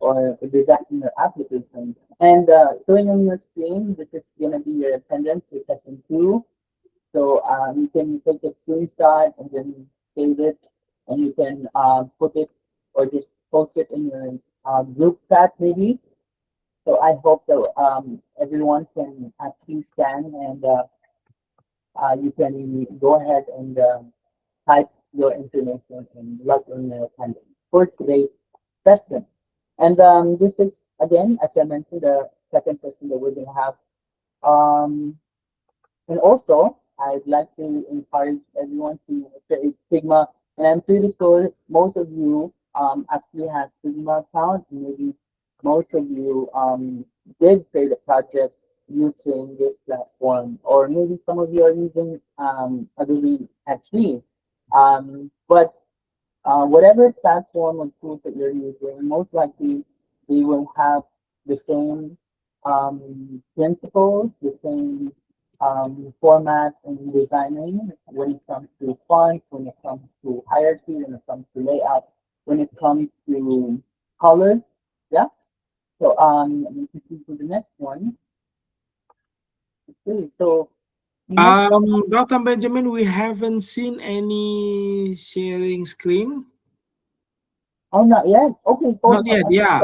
or designing your application. And showing on your screen, this is going to be your attendance for session 2. So you can take a screenshot and then save it, and you can put it or just post it in your group chat maybe. So I hope that everyone can actually scan and you can go ahead and type your information and log in your attendance for today's session. And this is, again, as I mentioned, the second session that we're going to have. Um, and also, I'd like to encourage everyone to create Figma. And I'm pretty sure most of you actually have Figma account. Maybe most of you did create a project using this platform, or maybe some of you are using Adobe XD. But whatever platform or tools that you're using, most likely they will have the same principles, the same format and designing when it comes to font, when it comes to hierarchy, when it comes to layout, when it comes to color. Yeah. So let me proceed to the next one. Okay. So next, Dr. Benjamin, we haven't seen any sharing screen. oh, not yet. Okay, hold Not on. yet. I Yeah.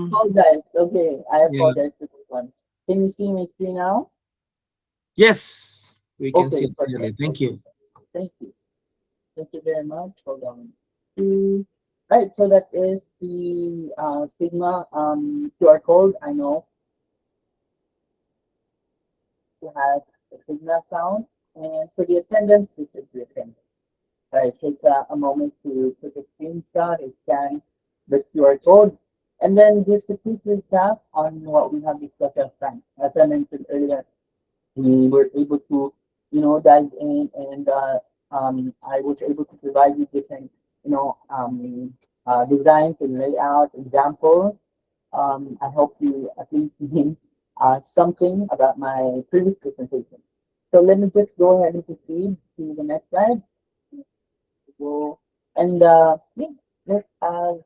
apologize. Okay, I Yeah. apologize for this one. Can you see my screen now? Yes, we can see Okay, it clearly. perfect. Thank Okay, you. thank you. Thank you very much. Hold on. Mm, right, so that is the Figma QR code. I know you have the Figma account, and for the attendance, this is the attendance. Right, take a moment to take a screenshot and scan the QR code, and then just a quick recap on what we have discussed last time. As I mentioned earlier, we were able to, dive in and I was able to provide you different, designs and layout examples. I hope you at least gain something about my previous presentation. So let me just go ahead and proceed to the next slide. Go and yeah, let's have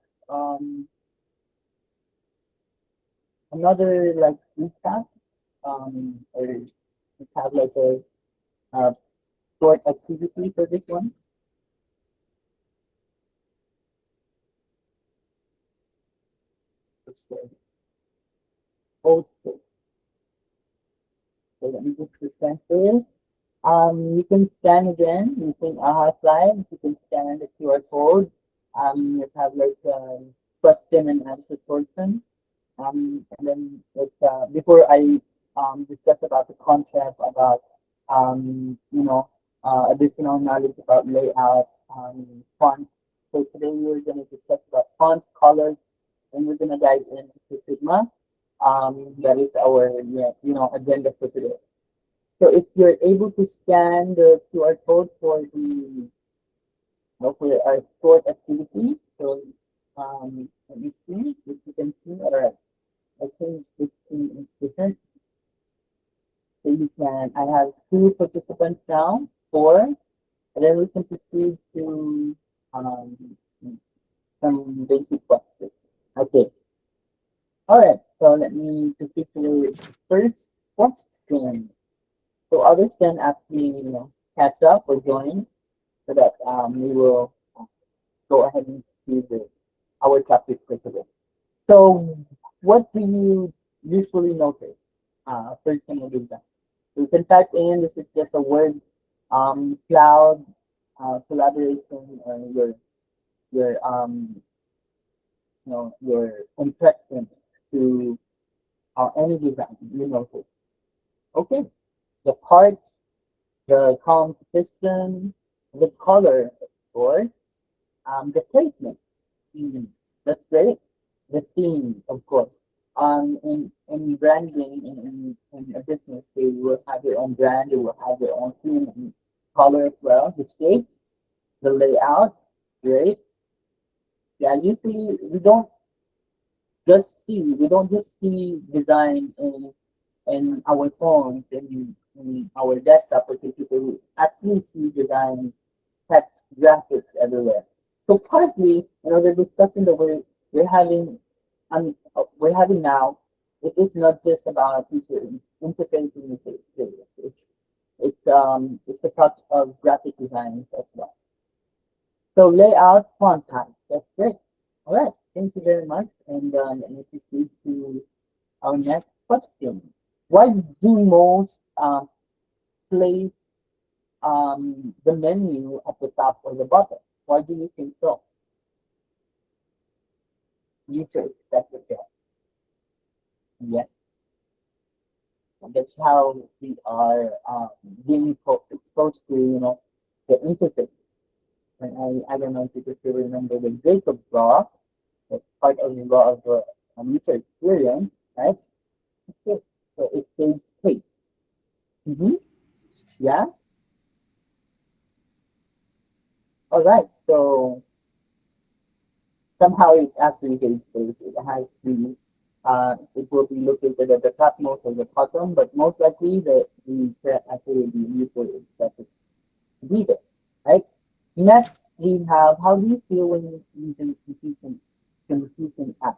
another like recap or let's have like a uh, short activity for this one. Okay. So let me just present this. You can scan again using AHA Slide. You can scan the QR code. You have like question and answer portion. And then before I discuss about the concept about additional knowledge about layout, fonts. So today we're going to discuss about fonts, colors, and we're going to dive into Figma. That is our agenda for today. So if you're able to scan the QR code for for our short activity, so let me see if you can see. All right, I think this is different. So you can. I have two participants now, four, and then we can proceed to um, some basic questions. Okay. All right. So let me proceed to the first question. So others can actually, catch up or join so that we will go ahead and see our topic for today. So what do you usually notice first thing you do that? You can type in, this is just a word, cloud, collaboration, or your impression to any design you notice. Okay, the parts, the composition, the color, or the placement. Mm, that's great. The theme, of course. In branding, in a business, they will have their own brand, they will have their own theme and color as well. The shape, the layout, great. Yeah, usually we don't just see design in our phones, in our desktop, because people actually see design text graphics everywhere. So partly, the discussion that we're having we're having now, it is not just about user interface and user experience. It's a touch of graphic design as well. So layout, font type. That's great. All right. Thank you very much. And let me proceed to our next question. Why do most place the menu at the top or the bottom? Why do you think so? User expected that. Yes, that's how we are being exposed to, the interface. And I don't know if you still remember the Jacob law, that's part of the law of the user experience, right? Okay. So it says page. Mm-hmm. Yeah. All right. So somehow it actually says page. It has the it will be located at the topmost or the bottom, but most likely the actually the user is set to be there, right? Next, we have how do you feel when you're using confusing apps?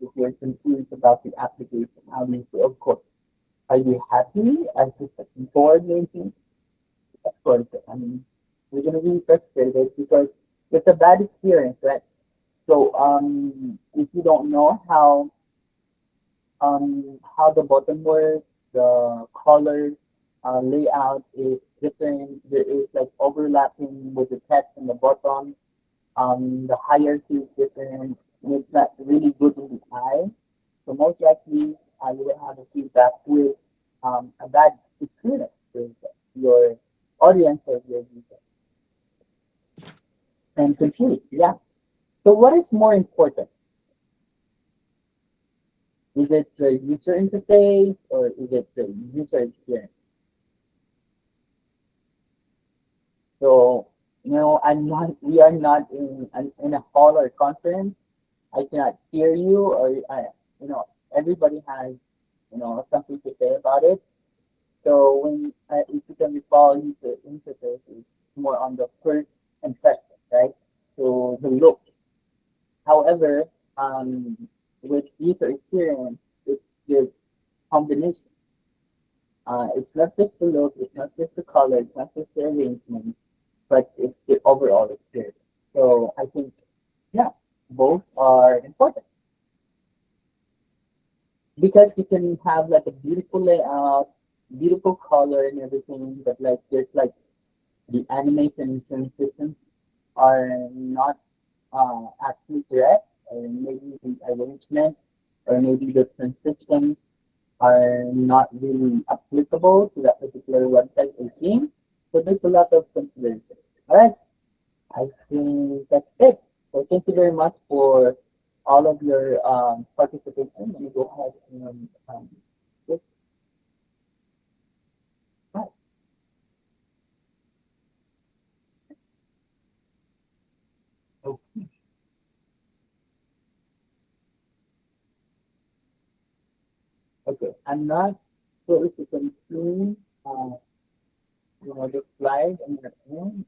If you're confused about the application, how do you feel? Of course, are you happy? Are you bored? Maybe of course. I mean, we're gonna be frustrated because it's a bad experience, right? So, if you don't know how the bottom works, the color layout is different. There is like overlapping with the text in the bottom. The hierarchy is different. And it's not really good in the eye. So most likely, you will have a feedback with a bad experience with your audience or your user. And confused, yeah. So what is more important? Is it the user interface or is it the user experience? So, we are not in a hall or conference. I cannot hear you or, you know, everybody has, something to say about it. So if you can recall, user interface is more on the first impression, right? So the look. However, with user experience, it's the combination. It's not just the look, it's not just the color, it's not just the arrangement, but it's the overall experience. So I think, yeah, both are important because you can have like a beautiful layout, beautiful color and everything, but like there's like the animation transitions are not actually correct, or maybe the arrangement, or maybe the transitions are not really applicable to that particular website or theme. So there's a lot of consideration. All right, I think that's it. So thank you very much for all of your participation. Let me go ahead and just, right. Okay. Okay. I'm not sure if you can see the slide on your own.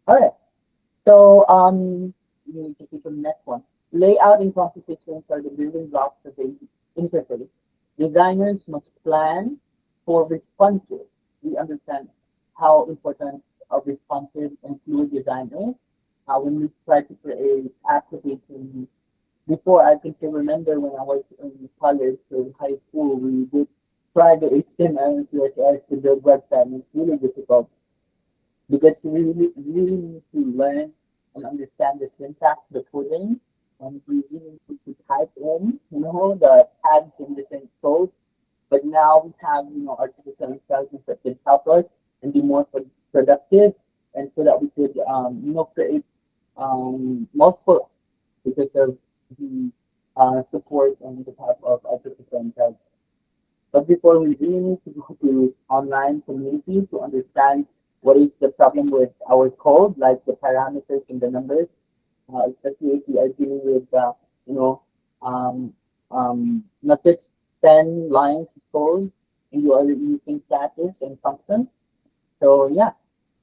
All right. So, you need to keep the next one. Layout and compositions are the building blocks of the interface. Designers must plan for responsive. We understand how important of responsive and fluid design is. When we try to create applications, before I think I remember when I was in college or high school, we did try the HTML and CSS to build website, and it's really difficult because we really need to learn and understand the syntax, the coding, and we really need to type in, the tags in different codes. But now we have, artificial intelligence that can help us and be more productive, and so that we could, create multiple because of the support and the type of artificial intelligence. But before we really need to go to online community to understand what is the problem with our code, like the parameters and the numbers, especially if we are dealing with, you know, um, not just 10 lines of code, and you are using classes and functions. So yeah,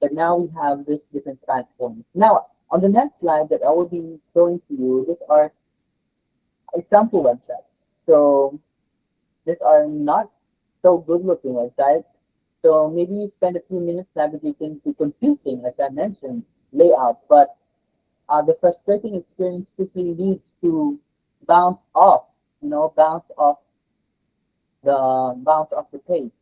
but now we have this different platforms. Now, on the next slide that I will be showing to you, these are example website. So these are not so good looking websites. So maybe you spend a few minutes navigating to confusing, as I mentioned, layout, but the frustrating experience quickly leads to bounce off, bounce off the page.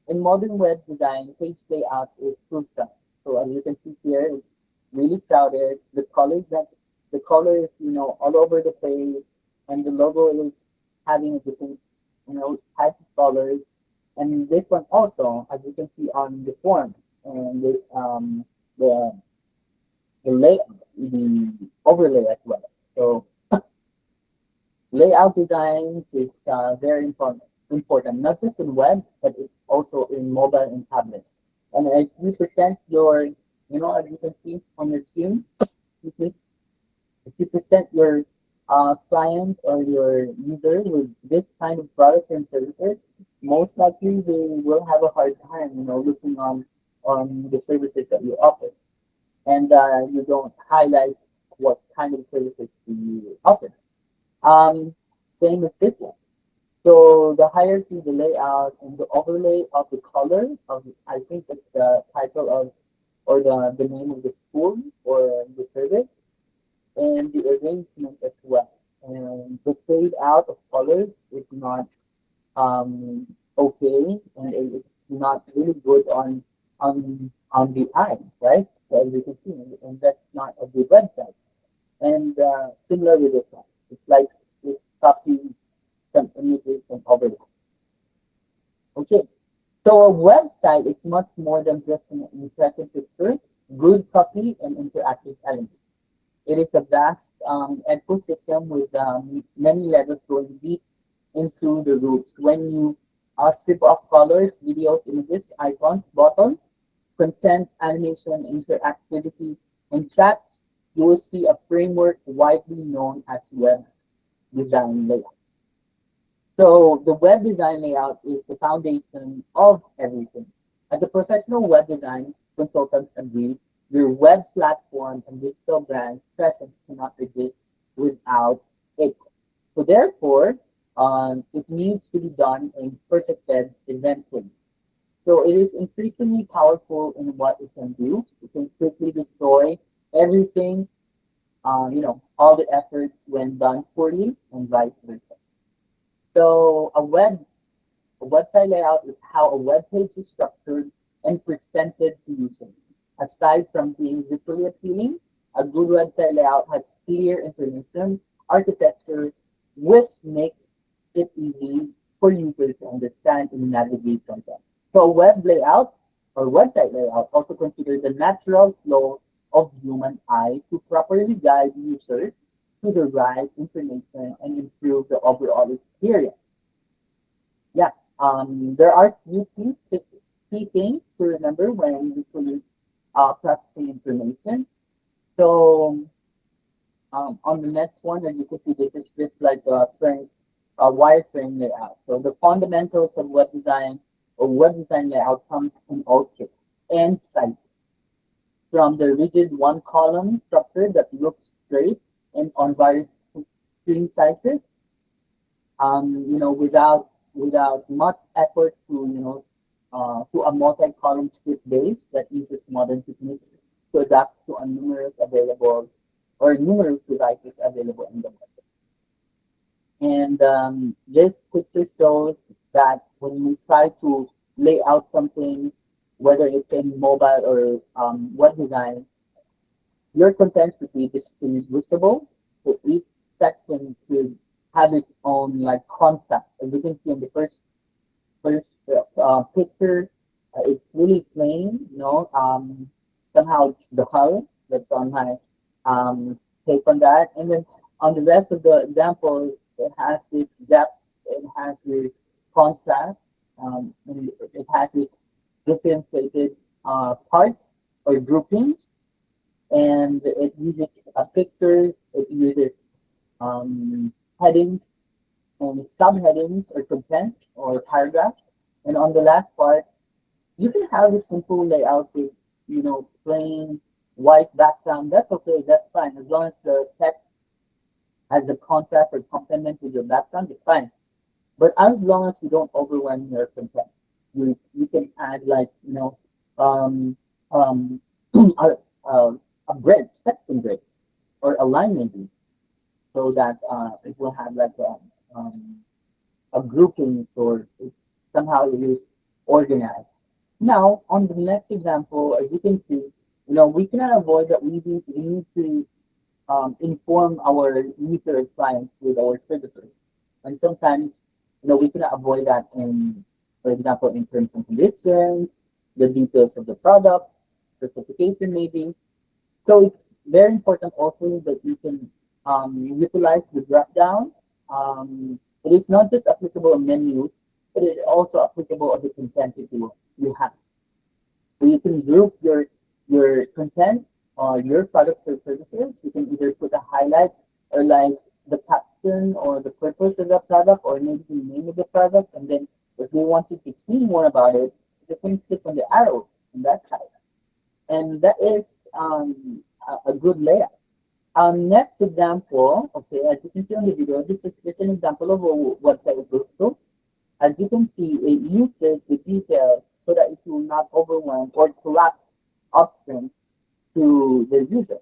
In modern web design, page layout is crucial. So as you can see here, it's really crowded. The color is all over the page, and the logo is having a different type of colors. And this one also, as you can see on the form, and this the the overlay as well. So layout designs is very important, not just in web, but it's also in mobile and tablet. And if you present as you can see on your screen, excuse me, if you present your client or your user with this kind of products and services, most likely they will have a hard time, looking on the services that you offer, and you don't highlight what kind of services you offer. Um, Same with this one. So the hierarchy, the layout, and the overlay of the color of, I think that's the title of, or the name of the school or the service, and the arrangement as well. And the fade out of colors is not okay, and it's not really good on the eye, right? So as you can see, and that's not a good website. And similar with this one, it's like it's copying some images and overlay. Okay, so a website is much more than just an impressive picture, good copy, and interactive elements. It is a vast ecosystem with many levels going deep into the roots. When you strip off colors, videos, images, icons, buttons, content, animation, interactivity, and chats, you will see a framework widely known as web design layout. So the web design layout is the foundation of everything. As a professional web design consultant agree, your web platform and digital brand presence cannot exist without it. So therefore, it needs to be done and perfected eventually. So it is increasingly powerful in what it can do. It can quickly destroy everything, all the effort when done poorly and vice versa. So a website layout is how a web page is structured and presented to users. Aside from being visually appealing, a good website layout has clear information, architecture, which makes it easy for users to understand and navigate content. So a web layout or website layout also considers the natural flow of human eye to properly guide users to the right information and improve the overall experience. Yeah, there are key things to remember when visually processing information. So on the next one, as you can see, this is just like a wireframe layout. So the fundamentals of web design or web design layout comes in all shapes and sizes, from the rigid one column structure that looks straight and on various screen sizes, without much effort to a multi-column script base that uses modern techniques to adapt to a numerous devices available in the market. And this picture shows that when you try to lay out something, whether it's in mobile or web design, your content should be distinguishable. So each section should have its own like concept. As you can see in the first picture, it's really plain, somehow it's dull. That's on my take on that. And then on the rest of the examples, it has this depth, it has this contrast, and it has this differentiated parts or groupings, and it uses pictures, it uses um, headings and subheadings or content or paragraphs. And on the last part, you can have a simple layout with, plain white background. That's okay, that's fine, as long as the text as a contrast or complement with your background, it's fine. But as long as you don't overwhelm your content, you can add like um um a, a, a grid, section grid, or alignment grid, so that it will have like a grouping or somehow it is organized. Now, on the next example, as you can see, we cannot avoid that we need to inform our user or clients with our services. And sometimes, we cannot avoid that in, for example, in terms and conditions, the details of the product, specification maybe. So it's very important also that you can utilize the drop down. It is not just applicable on menus, but it is also applicable on the content that you have. So you can group your content or your products or services. You can either put a highlight or like the caption or the purpose of the product or maybe the name of the product. And then if they wanted to see more about it, they can click on the arrow on that side. And that is a good layout. Next example, okay, as you can see on the video, this is an example of a website goes to. As you can see, it uses the details so that it will not overwhelm or collapse options to the user.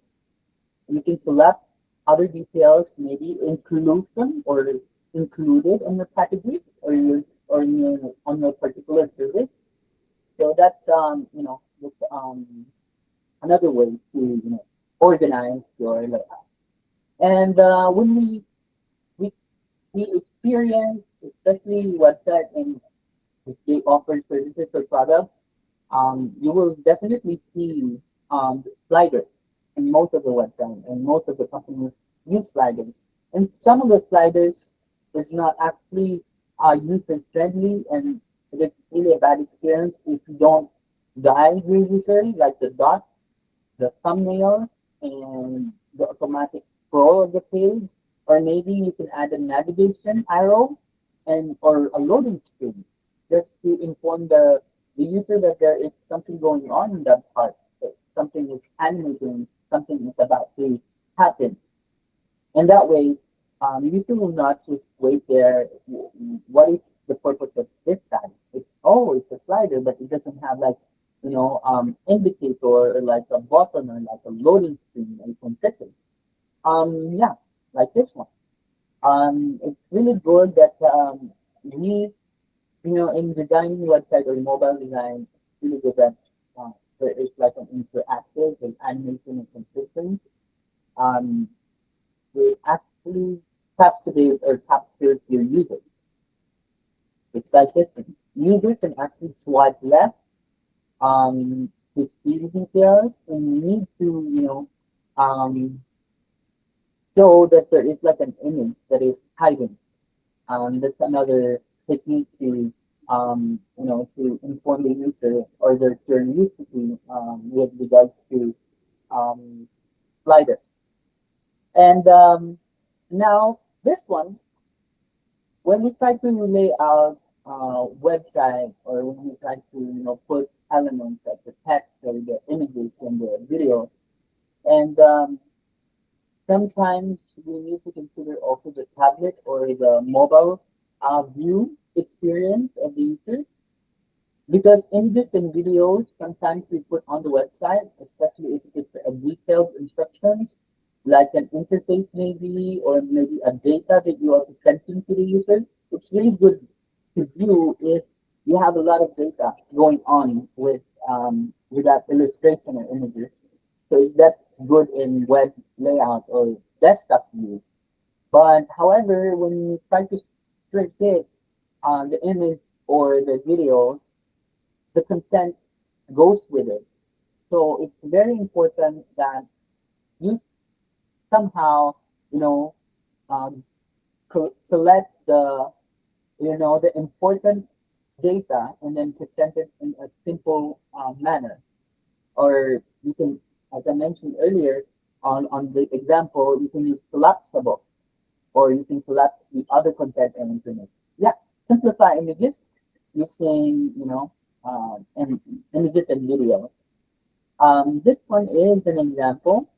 You can select other details, maybe inclusion or included on your category or on your particular service. So that's another way to organize your layout. And when we we experience, especially website and if they offer services or products, you will definitely see sliders in most of the website and most of the companies use sliders. And some of the sliders is not actually user friendly and it's really a bad experience if you don't guide your user like the thumbnail and the automatic scroll of the page, or maybe you can add a navigation arrow and or a loading screen just to inform the user that there is something going on in that part, that something is animating, something is about to happen. And that way, user will not just wait there. What is the purpose of this time? It's always a slider, but it doesn't have like, indicator or like a button or like a loading screen or something. Yeah, like this one. It's really good that we, in designing website or mobile design, it's really good that there is like an interactive and animation and consistent. Um, it actually captivates or captures your users. It's like this. Users can actually swipe left to see the details and you need to, um, show that there is like an image that is hiding. That's another technique to inform the user or their curiosity with regards to um, sliders. And now this one, when we try to lay out website or when we try to put elements like the text or the images and the video, and sometimes we need to consider also the tablet or the mobile view experience of the user because images and videos sometimes we put on the website, especially if it's a detailed instructions, like an interface maybe, or maybe a data that you are presenting to the user. It's really good to view if you have a lot of data going on with that illustration or images. So that's good in web layout or desktop view. But however, when you try to shrink it on the image or the video, the content goes with it. So it's very important that you somehow, you know, um, select the important data and then present it in a simple manner. Or you can, as I mentioned earlier, on the example, you can use collapsible or you can collapse the other content and information. Yeah, simplify images using, and images and video. This one is an example.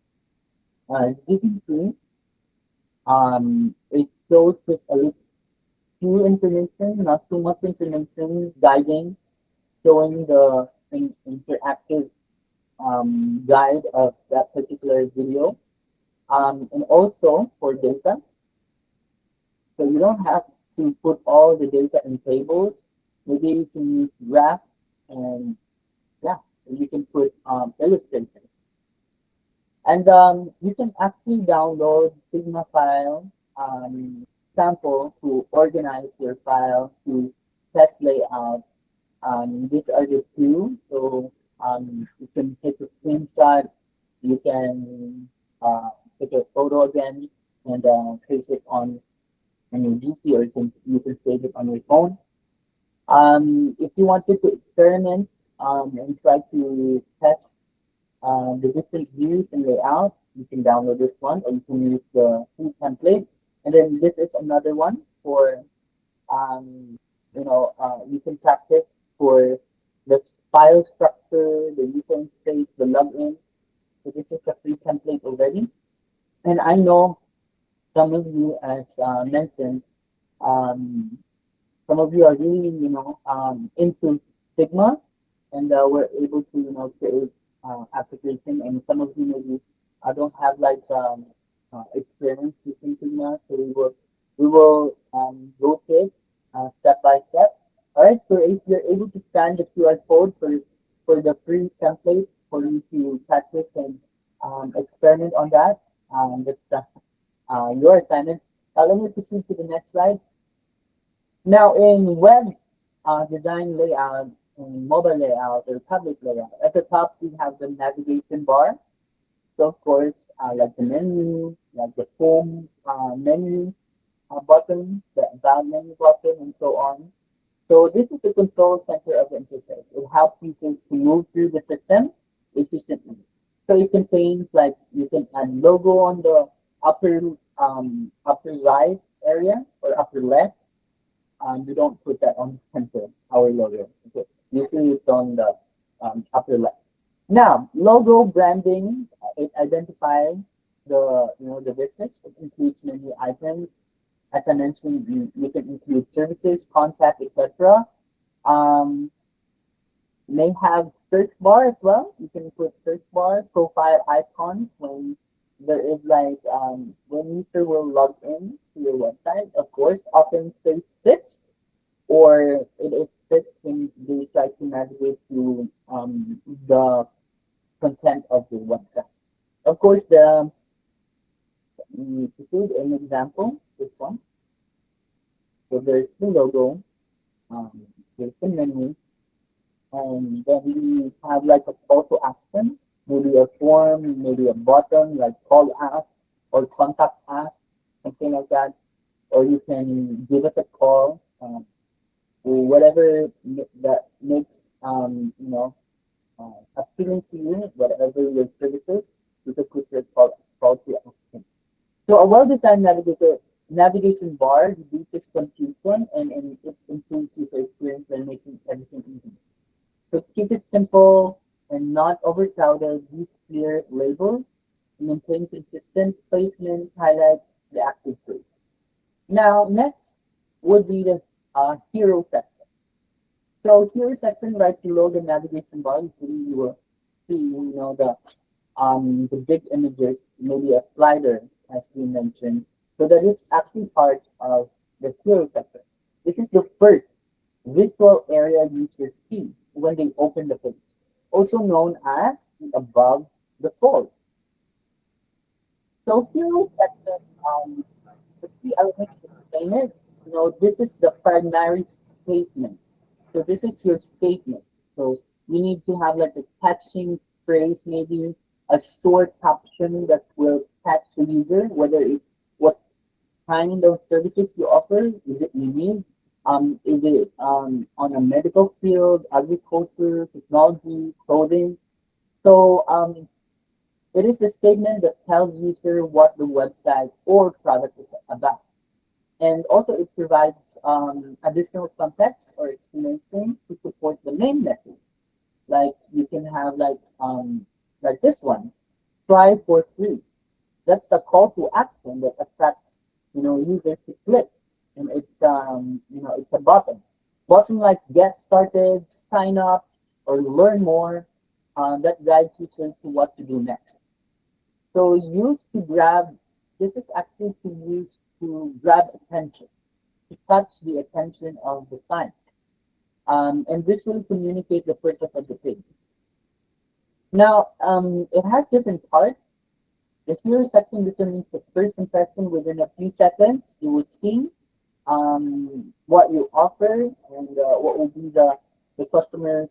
You can see. It shows just a little few information, not too much information, guiding, showing the interactive guide of that particular video. And also for data, so you don't have to put all the data in tables. Maybe you can use graph and yeah, you can put illustrations. And you can actually download Figma file sample to organize your file to test layout. These are the two. So you can take a screenshot. You can take a photo again and place it on your DC, or you can save it on your phone. If you wanted to experiment and try to test the different views and layout, you can download this one, or you can use the free template. And then this is another one for you can practice for the file structure, the user interface, the login. So this is a free template already. And I know some of you, as mentioned, um, some of you are really, into Figma, and were able to, create application. And some of you maybe don't have like experience using Figma, so we will go through it step by step. All right. So if you're able to scan the QR code for the free template for you to practice and experiment on that, that's your assignment. Let me proceed to the next slide. Now, in web design layout, in mobile layout, or tablet layout, at the top we have the navigation bar. So, of course, like the menu, like the home menu button, the about menu button, and so on. So, this is the control center of the interface. It helps users to move through the system efficiently. So, it contains like you can add logo on the upper upper right area or upper left. You don't put that on the center, our logo. Okay. Usually it's on the upper left. Now, logo branding, it identifies the business. It includes many items. As I mentioned, you can include services, contact, etc. Um, may have search bar as well. You can put search bar, profile icons when there is like when user will log in to your website. Of course, often space fits or it is fixed when they try to navigate to the content of the website. Of course, to do an example, this one. So there's the logo, there's the menu, and then we have like a call to action, maybe a form, maybe a button like call ask or contact ask, something like that. Or you can give us a call, whatever that makes appealing to you, whatever your services, you can put your call to action. So a well-designed navigation bar reduces confusion and it improves user experience by making everything easy. So to keep it simple and not overcrowded, use clear labels, maintain consistent placement, highlight the active page. Now next would be the hero section. So hero section right below the navigation bar, usually you will see the big images, maybe a slider, as we mentioned. So that is actually part of the hero section. This is the first visual area users see when they open the page, also known as the above the fold. So hero section, the key elements to explain it, this is the primary statement. So this is your statement. So you need to have like a catching phrase, maybe a short caption that will catch the user, whether it's what kind of services you offer. Is it unique? Is it on a medical field, agriculture, technology, clothing? So it is a statement that tells user what the website or product is about. And also it provides additional context or explanation to support the main message. Like you can have like this one, try for free. That's a call to action that attracts users to click, and it's a button like get started, sign up, or learn more. That guides users to what to do next. So use to grab. This is actually to use to grab attention, to catch the attention of the client, and visually communicate the purpose of the page. Now, it has different parts. The hero section determines the first impression within a few seconds. You will see what you offer and what will be the customer's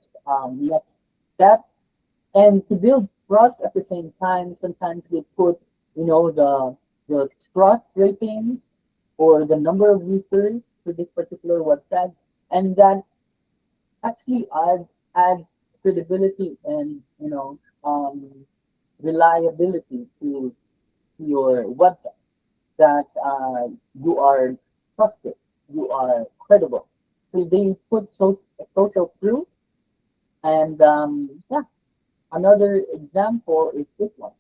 next step. And to build trust at the same time, sometimes we put, the trust ratings or the number of users for this particular website, and that actually adds credibility and reliability to your website that you are trusted, you are credible. So they put social proof, and yeah, another example is this one.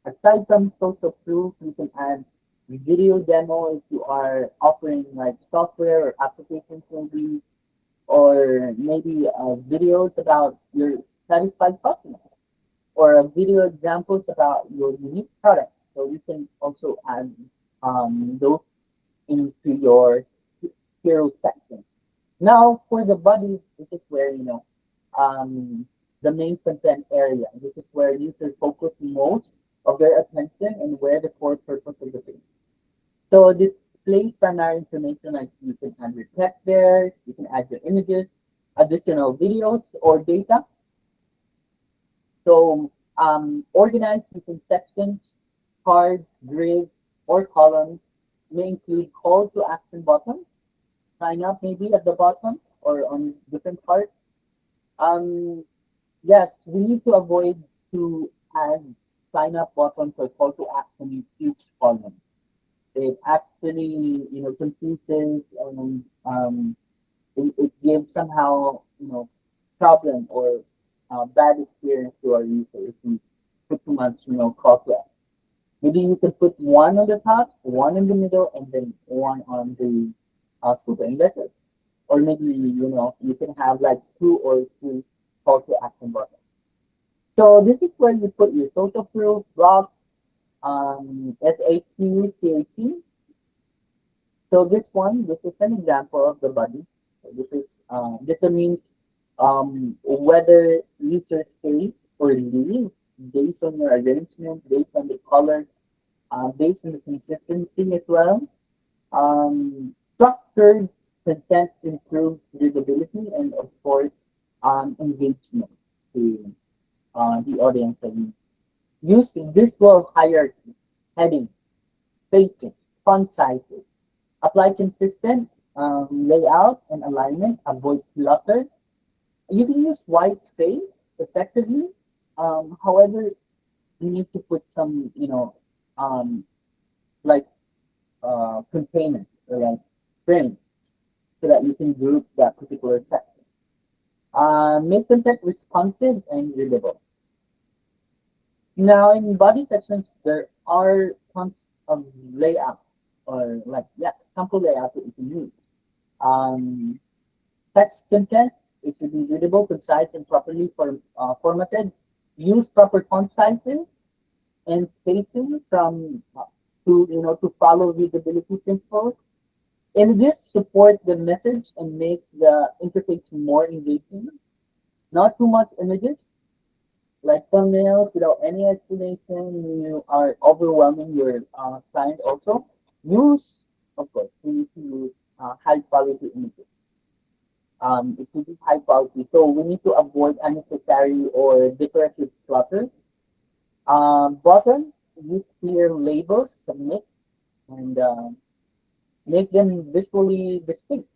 Aside from social proof, you can add video demo if you are offering like software or applications maybe, or maybe videos about your satisfied customer, or video examples about your unique product. So you can also add those into your hero section. Now for the body, this is where um, the main content area. This is where users focus most of their attention and where the core purpose of the page. So this displays primary information like you can add your text there, you can add your images, additional videos or data. So organized using sections, cards, grids, or columns may include call to action buttons, sign up maybe at the bottom or on different parts. Um, yes, we need to avoid to add sign up buttons or call to action in each column. It actually, confuses and it gives somehow, problem or bad experience to our user if we put too much, call to action. Maybe you could put one on the top, one in the middle, and then one on the footer, and that's it. Or maybe, you can have like two or three call to action buttons. So this is where you put your social proof, block, SAQ, CAT. So this is an example of the body. So this is determines whether user stays or leaves based on your arrangement, based on the color, based on the consistency as well. Structured content improves readability and of course engagement to the audience. And use visual hierarchy, heading, spacing, font sizes. Apply consistent layout and alignment. Avoid clutter. You can use white space effectively. However, you need to put some, um, like containers or like frames so that you can group that particular section. Make content responsive and readable. Now, in body sections, there are tons of layout or like, yeah, sample layout that you can use. Um, Text content, it should be readable, concise, and properly formatted. Use proper font sizes and spacing from to follow readability principles. Images support the message and make the interface more engaging. Not too much images, like thumbnails without any explanation. You are overwhelming your client also. Use, of course, we need to use high quality images. It should be high quality. So we need to avoid unnecessary or decorative clutter. Bottom, use clear labels, submit, and make them visually distinct.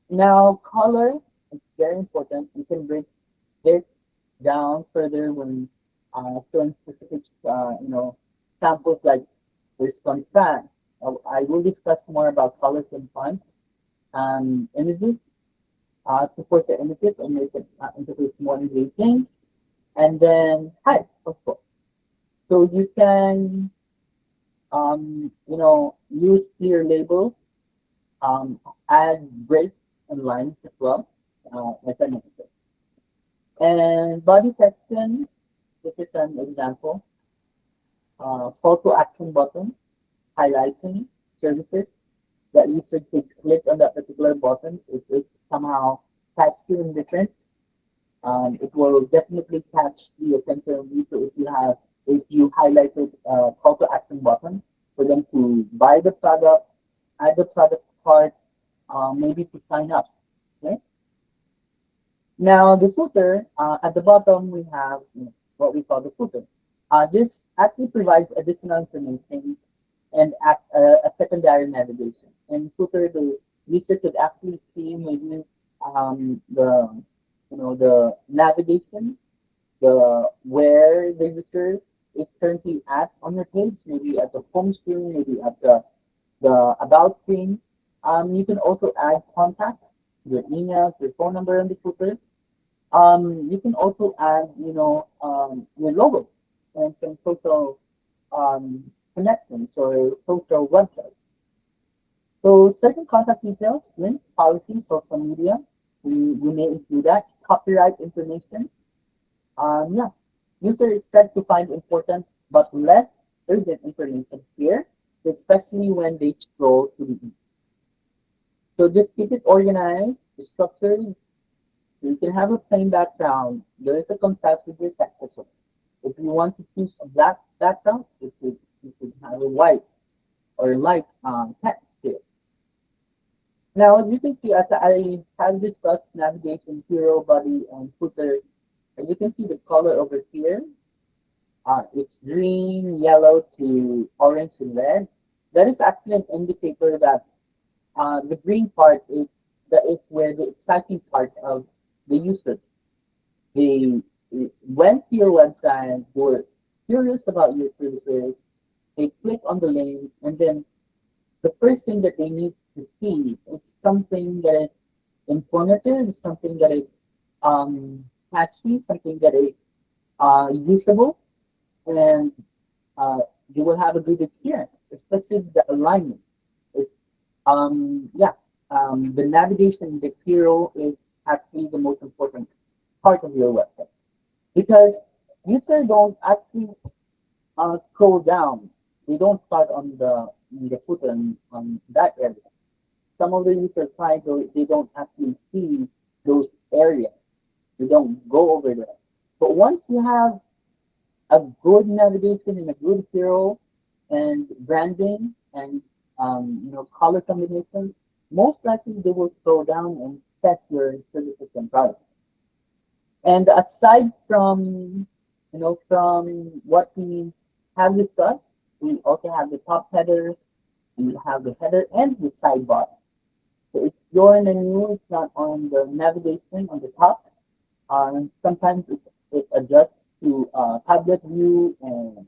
Now, color is very important. You can break this down further when showing specific, samples like this contrast. I will discuss more about colors and fonts. Images, support the images and make it interface more engaging. And then height, of course. So you can use clear labels, add breaks and lines as well, as I mentioned. And body section, this is an example, call to action button, highlighting services that user could click on that particular button if it somehow catches you in different. It will definitely catch the attention of user if you highlighted call to action button for them to buy the product, add the product cart, maybe to sign up. Okay. Now the footer, at the bottom we have what we call the footer. This actually provides additional information and acts a secondary navigation. In footer, the user could actually see maybe the the navigation, the where the user is currently at on your page, maybe at the home screen, maybe at the about screen. You can also add contacts, your email, your phone number on the footer. You can also add, your logo and some social connections or social websites. So certain contact details, links, policies, social media, we may include that. Copyright information. Yeah, users expect to find important but less urgent information here, especially when they scroll to the. So just keep it organized, structured. You can have a plain background. There is a contrast with your text as well. If you want to choose a black background, you could have a white or light text here. Now, as you can see, as I have discussed navigation, hero, body, and footer, as you can see the color over here, it's green, yellow to orange and red. That is actually an indicator that the green part is where the exciting part of the user. They went to your website, were curious about your services, they click on the link, and then the first thing that they need to see is something that is informative, something that is catchy, something that is usable, and uh, you will have a good experience, especially the alignment. It's, yeah, the navigation, the hero is actually the most important part of your website because users don't actually scroll down. They don't start on the footer on that area. Some of the users try to they don't actually see those areas. They don't go over there. But once you have a good navigation and a good hero and branding and color combination, most likely they will scroll down and check your services and products. And aside from what we have discussed, we also have the top header, we have the header and the sidebar. So if you're in a menu, it's not on the navigation on the top. Sometimes it adjusts to tablet view and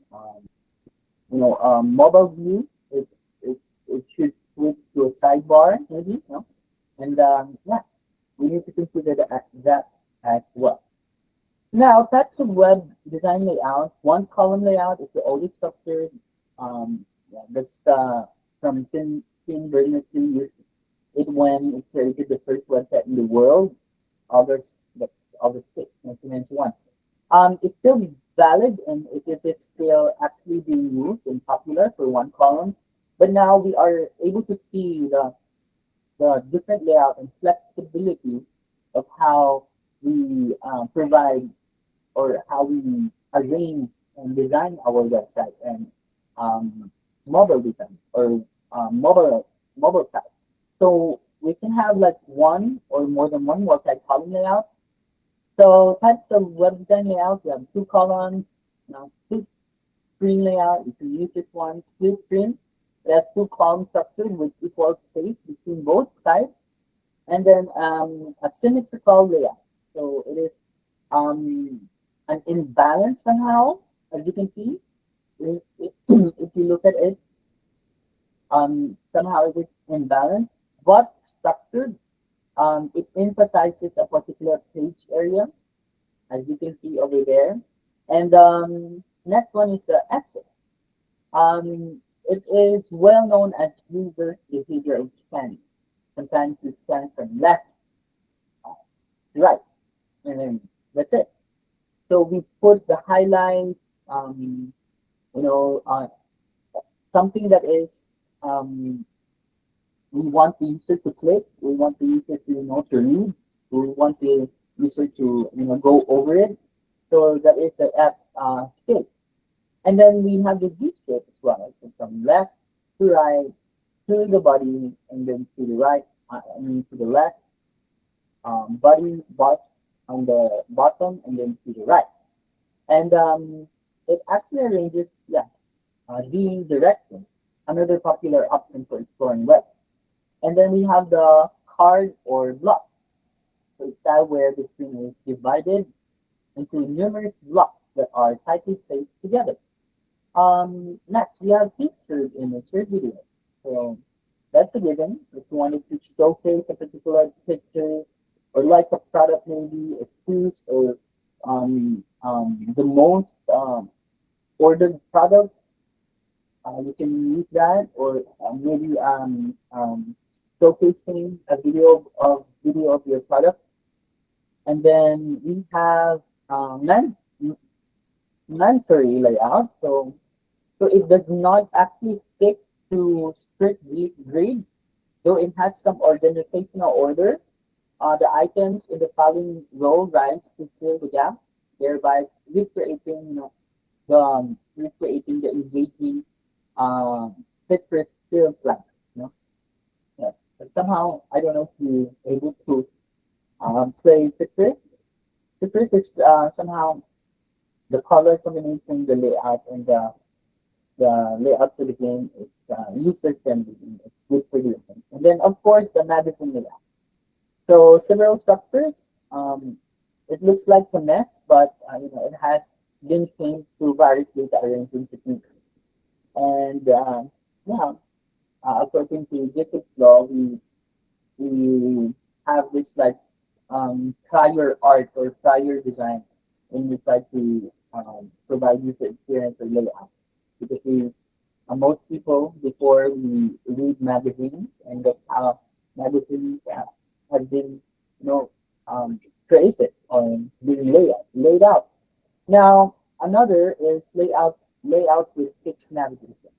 mobile view. It should switch to a sidebar maybe, and yeah, we need to consider that as well. Now, types of web design layout. One column layout is the oldest structure. Yeah, that's from Tim Berners-Lee used it when it created the first website in the world, August that's August 6th, 1991. It's still valid and it is still actually being used and popular for one column. But now we are able to see the different layout and flexibility of how we provide or how we arrange and design our website and um, mobile design or mobile site. So we can have like one or more than one multi-column layout. So types of web design layout, we have two columns, two screen layout. You can use this one, split screen. It has two column structure with equal space between both sides, and then a symmetrical layout. So it is um, an imbalance somehow, as you can see. If you look at it, somehow it is imbalanced, but structured. It emphasizes a particular page area, as you can see over there. And next one is the access. Um, It is well known as user behavioral scanning. Sometimes you scan from left to right, and then that's it. So we put the highlights, um, you know, something that is um, we want the user to click, we want the user to to read, we want the user to go over it. So that is the app state. And then we have the view shape as well. So from left to right to the body, and then to the right, to the left, body, butt on the bottom, and then to the right. And it actually arranges, yeah, the direction, another popular option for exploring web. And then we have the card or block. So it's that where the screen is divided into numerous blocks that are tightly placed together. Next, we have featured image or video. So that's a given. If you wanted to showcase a particular picture or like a product, maybe a shoes or the most ordered product, you can use that, or maybe showcasing a video of your products. And then we have mandatory layout. So it does not actually stick to strict grid, though it has some organizational order. The items in the following row rise to fill the gap, thereby recreating, recreating the engaging citrus field plant. You know, yeah. But somehow I don't know if you able to play citrus. Citrus is somehow the color combination, the layout, and the layout for the game is user friendly. It's good for users. And then of course the magazine layout. So several structures. It looks like a mess, but it has been changed to various data arrangement techniques. And yeah, according to Jacob's law, we have this like prior art or prior design when we try to provide user experience or layout. Because most people before we read magazines, and that's how magazines have been you know um, created or being laid out. Now another is layout with fixed navigation.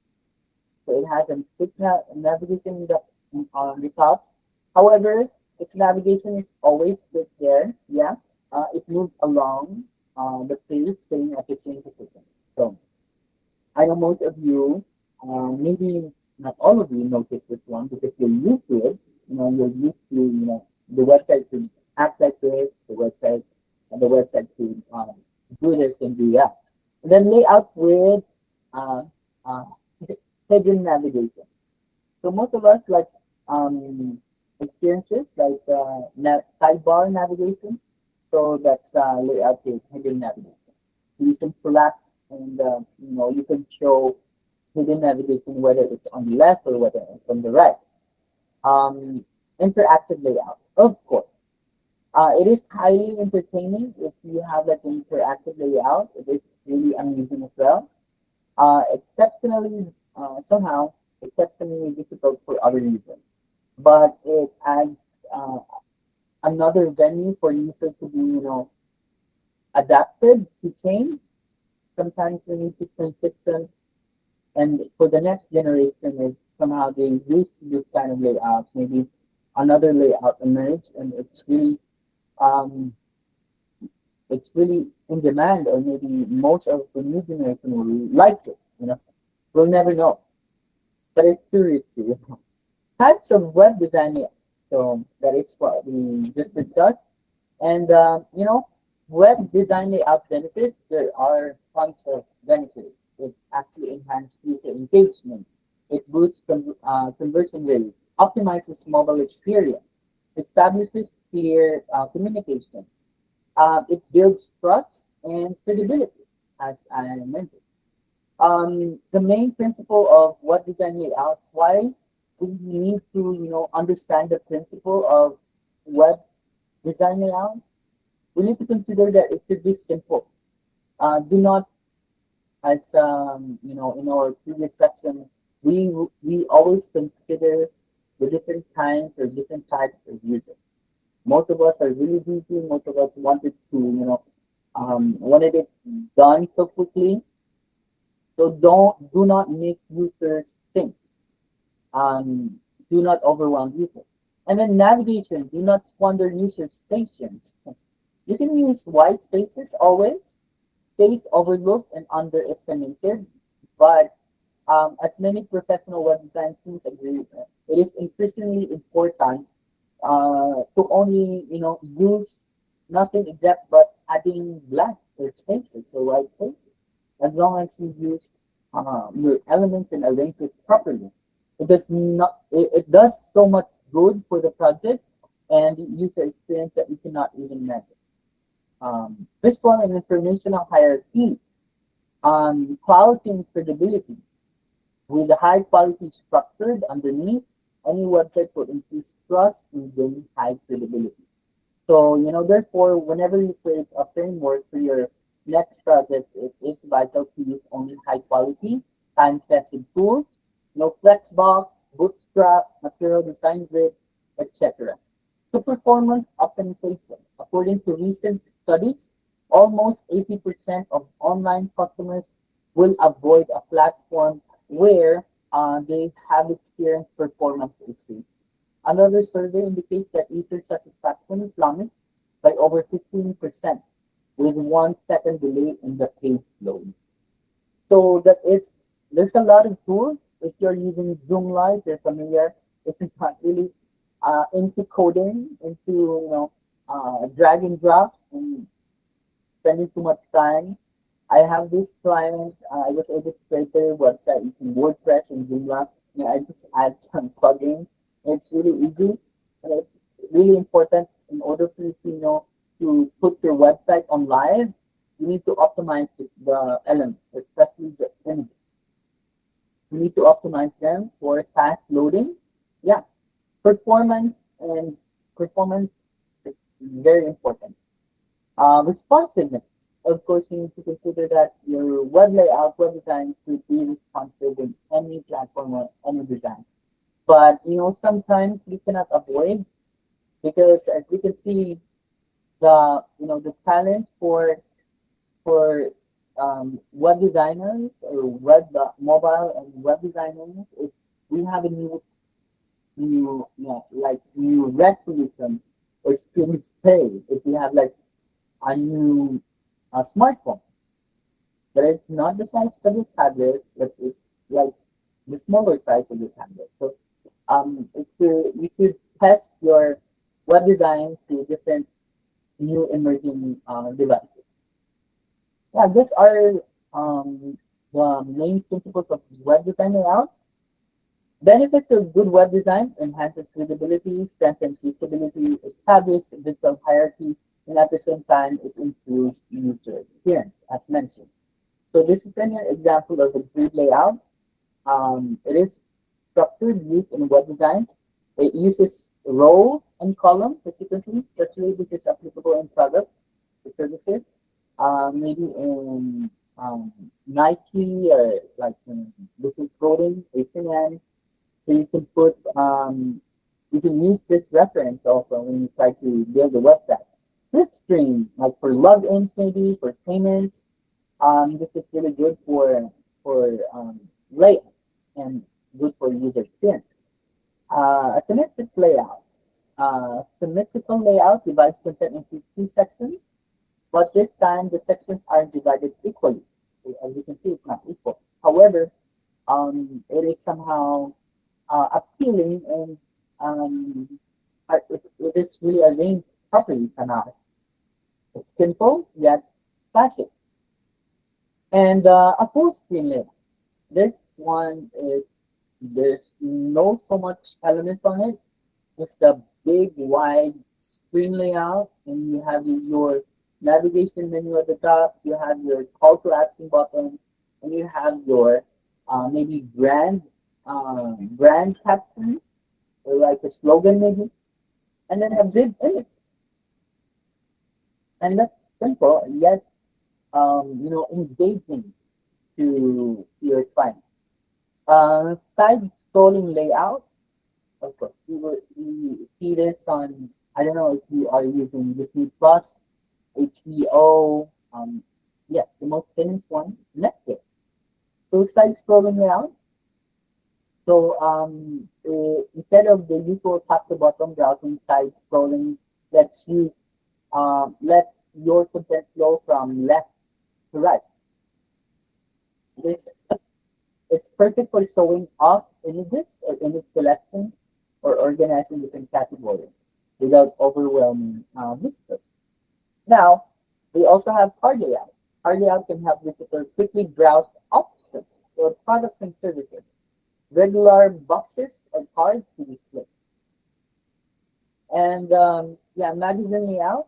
So it has a fixed navigation on the top. However, its navigation is always sit there. Yeah, it moves along the page, staying at the same position. So I know most of you, maybe not all of you notice this one because you're used to it. You're used to, the website to act like this, the website to do this and do that. And then layout with uh, uh, hidden navigation. So most of us like experiences like sidebar navigation. So that's layout with hidden navigation. You can collapse and you can show hidden navigation whether it's on the left or whether it's on the right. Um, Interactive layout, of course. It is highly entertaining if you have like an interactive layout. It is really amusing as well. Exceptionally, somehow, exceptionally difficult for other users. But it adds another venue for users to be, adapted to change. Sometimes we need to transition, and for the next generation, if somehow they use this kind of layout, maybe another layout emerged, and um, it's really in demand, or maybe most of the new generation will like it. We'll never know, but it's curious to types of web design. Yeah. So that is what we just discussed. And web design layout benefits. There are tons of benefits. It actually enhances user engagement. It boosts conversion rates, optimizes mobile experience, establishes clear communication. It builds trust and credibility, as I mentioned. The main principle of what design layouts, why we need to understand the principle of web design layout. We need to consider that it should be simple. Do not, as in our previous section, we always consider the different kinds or different types of users. Most of us are really busy. Most of us wanted to, wanted it done so quickly. So do not make users think. Um, do not overwhelm users. And then navigation, do not squander users' patience. You can use white spaces always, space overlooked and underestimated, but as many professional web design teams agree, it is increasingly important to only use nothing except but adding blank or spaces, so white spaces, as long as you use your elements and arrange it properly. It does so much good for the project and the user experience that we cannot even measure. Visual and informational hierarchy, quality and credibility. With a high quality structured underneath, any website will increase trust and gain high credibility. So, therefore, whenever you create a framework for your next project, it is vital to use only high quality, time-tested tools, no Flexbox, Bootstrap, Material Design Grid, etc. To performance optimization. According to recent studies, almost 80% of online customers will avoid a platform where they have experienced performance issues. Another survey indicates that user satisfaction plummets by over 15% with 1 second delay in the page load. So there's a lot of tools. If you're using Zoom Live, you're familiar. If you're not really into coding, into drag and drop and spending too much time, I have this client. I was able to create their website using WordPress and Joomla. And I just add some plugins. It's really easy, and it's really important in order for you to to put your website on live. You need to optimize the elements, especially the images. You need to optimize them for fast loading. Yeah, performance and performance is very important. Responsiveness. Of course, you need to consider that your web layout, web design should be responsive in any platform or any design. But sometimes you cannot avoid because as you can see, the challenge for web designers or web mobile and web designers is we have a new resolution or screen space. If you have like a new smartphone, but it's not the size of your tablet, but it's like the smaller size of your tablet. So you should test your web design to different new emerging devices. Yeah, these are the main principles of web design layout. Benefits of good web design: enhances readability, strengthens usability, establishes digital hierarchy, and at the same time, it improves user experience, as mentioned. So this is an example of a grid layout. It is structured used in web design. It uses rows and columns, as you can see, especially this is applicable in products or services. Maybe in Nike or like this is clothing, H&M. So you can use this reference also when you try to build a website. Slipstream, like for logins maybe, for payments. This is really good for layout and good for user experience. A symmetric layout. Symmetrical layout divides content into two sections, but this time the sections are divided equally. So as you can see, it's not equal. However, it is somehow appealing and it is really arranged properly somehow. It's simple yet classic. And a full screen layout. This one is there's no so much elements on it. It's the big wide screen layout, and you have your navigation menu at the top. You have your call to action button, and you have your maybe brand caption or like a slogan maybe, and then a big image. And that's simple yet engaging to your client. Side scrolling layout. Of course, we see this on. I don't know if you are using Disney Plus, HBO. Yes, the most famous one, Netflix. So side scrolling layout. So instead of the usual top to bottom browsing, side scrolling lets you let your content flow from left to right. This is perfect for showing off images or image selection or organizing different categories without overwhelming visitors. Now, we also have card layout. Card layout can help visitors quickly browse options or products and services. Regular boxes or cards to display. And yeah, magazine layout.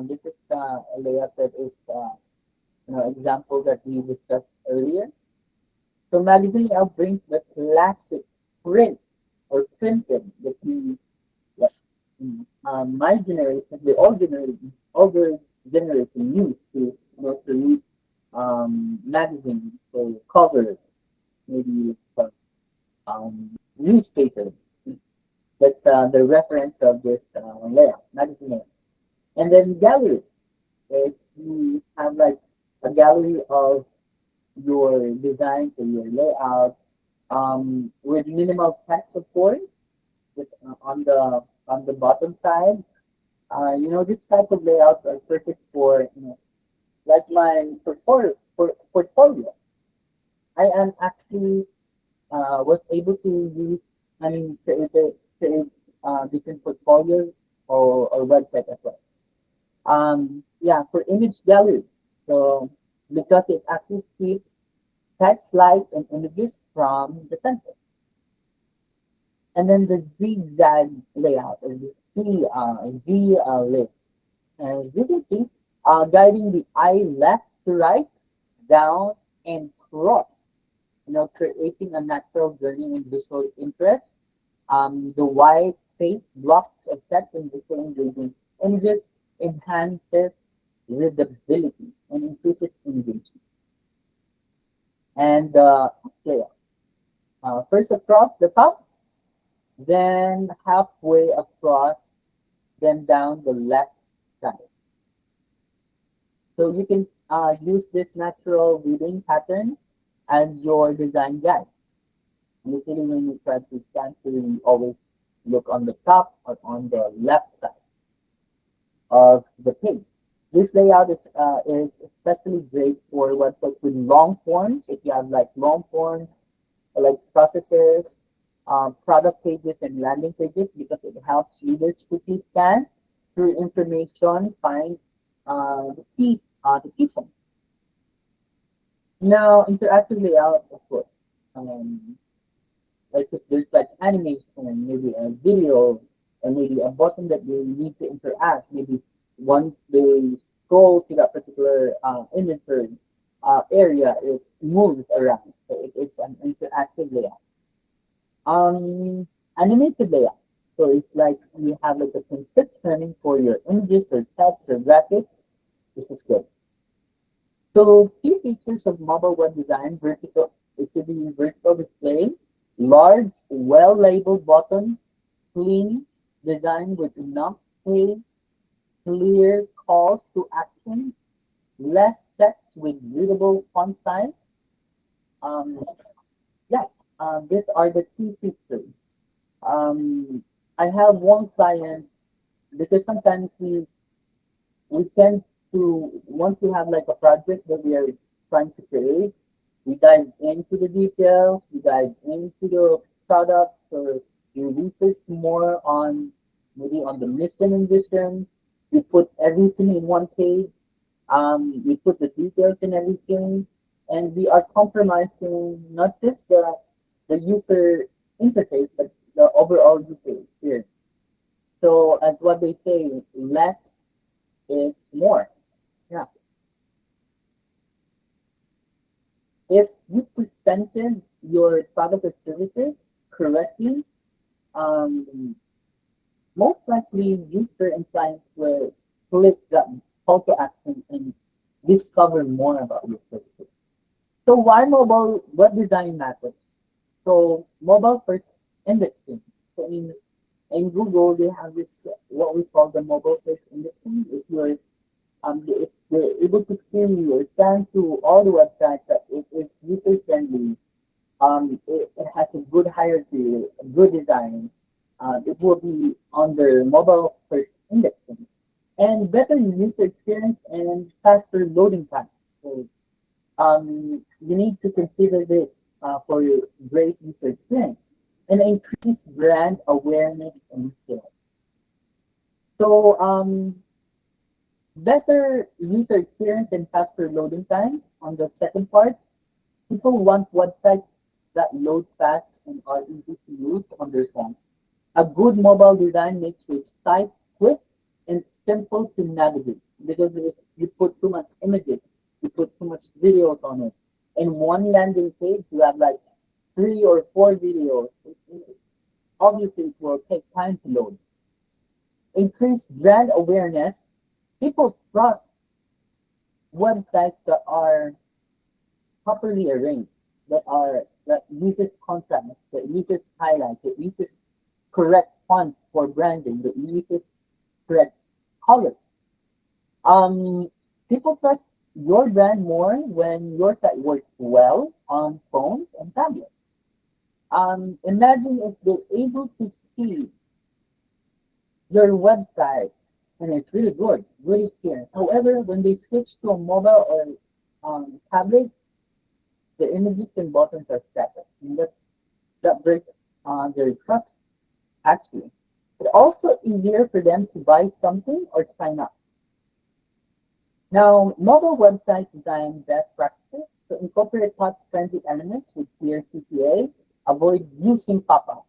This is a layout that is example that we discussed earlier. So magazine layout brings the classic print or printed that we like, my generation, the older generation used to to read magazines or covers, maybe newspapers. That's the reference of this layout, magazine layout. And then gallery. If you have like a gallery of your designs or your layout with minimal text, of course, with, on the bottom side. This type of layouts are perfect for like my portfolio. I am actually was able to use, I mean, create different portfolios or website as well. Yeah, for image gallery. So because it actually keeps text, light, and images from the center. And then the zigzag layout or the Z layout. As you can see, guiding the eye left to right, down, and cross. Creating a natural journey in visual interest. The wide space blocks of text and visual engaging images enhances readability and increases engagement. And layout. First across the top, then halfway across, then down the left side. So you can use this natural reading pattern as your design guide. Usually when you try to scan through, you always look on the top or on the left side of the page. This layout is especially great for websites with long forms. If you have like long forms, like processes, product pages, and landing pages, because it helps readers quickly scan through information, find the key points. Now, interactive layout, of course. Um, like if there's like animation, maybe a video, or maybe a button that they need to interact. Maybe once they scroll to that particular image or area, it moves around. So it's an interactive layout. Animated layout. So it's like you have like a transition for your images or text or graphics. This is good. So key features of mobile web design, vertical, it could be vertical display, large, well-labeled buttons, clean design with enough space, clear calls to action, less text with readable font size. Um, yeah, these are the key features. I have one client because sometimes we tend to want to have like a project that we are trying to create. We dive into the details, we dive into the product, or we research more on maybe on the mission and vision. We put everything in one page. We put the details in everything, and we are compromising not just the user interface, but the overall user experience. So as what they say, less is more. Yeah. If you presented your product or services correctly, um, most likely user and clients will click that call to action and discover more about your services. So why mobile web design matters? So mobile first indexing. So in Google they have this what we call the mobile first indexing. If you're able to skim or scan through all the websites that it is user friendly, it has a good hierarchy, a good design. It will be under mobile first indexing and better user experience and faster loading time. So you need to consider this for your great user experience and increase brand awareness and sales. So better user experience and faster loading time on the second part. People want websites that load fast and are easy to use on their phone. A good mobile design makes your site quick and simple to navigate because if you put too much images, you put too much videos on it. In one landing page, you have like 3 or 4 videos. Obviously, it will take time to load. Increase brand awareness. People trust websites that are properly arranged, that uses contrast, that uses highlights, that uses correct font for branding, that uses correct colors. Um, People trust your brand more when your site works well on phones and tablets. Imagine if they're able to see your website and it's really good, really clear. However, when they switch to a mobile or tablet, the images and buttons are separate. And that breaks their trust, actually. It's also easier for them to buy something or sign up. Now, mobile website design best practices to incorporate touch-friendly elements with clear CTA, avoid using pop-up.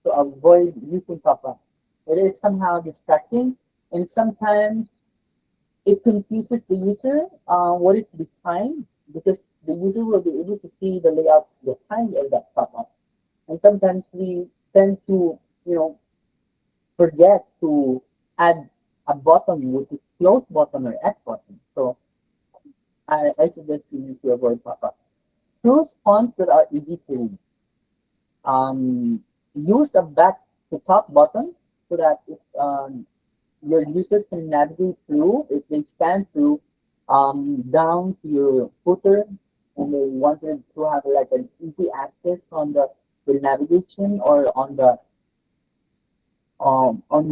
To avoid using pop-up. It is somehow distracting, and sometimes it confuses the user what is behind because the user will be able to see the layout behind of that pop-up. And sometimes we tend to, you know, forget to add a button which is close button or X button. So I suggest you to avoid pop-up. Choose fonts that are easy to read. Use a back to top button so that if your user can navigate through, if they scan through down to your footer and they wanted to have like an easy access on the navigation or on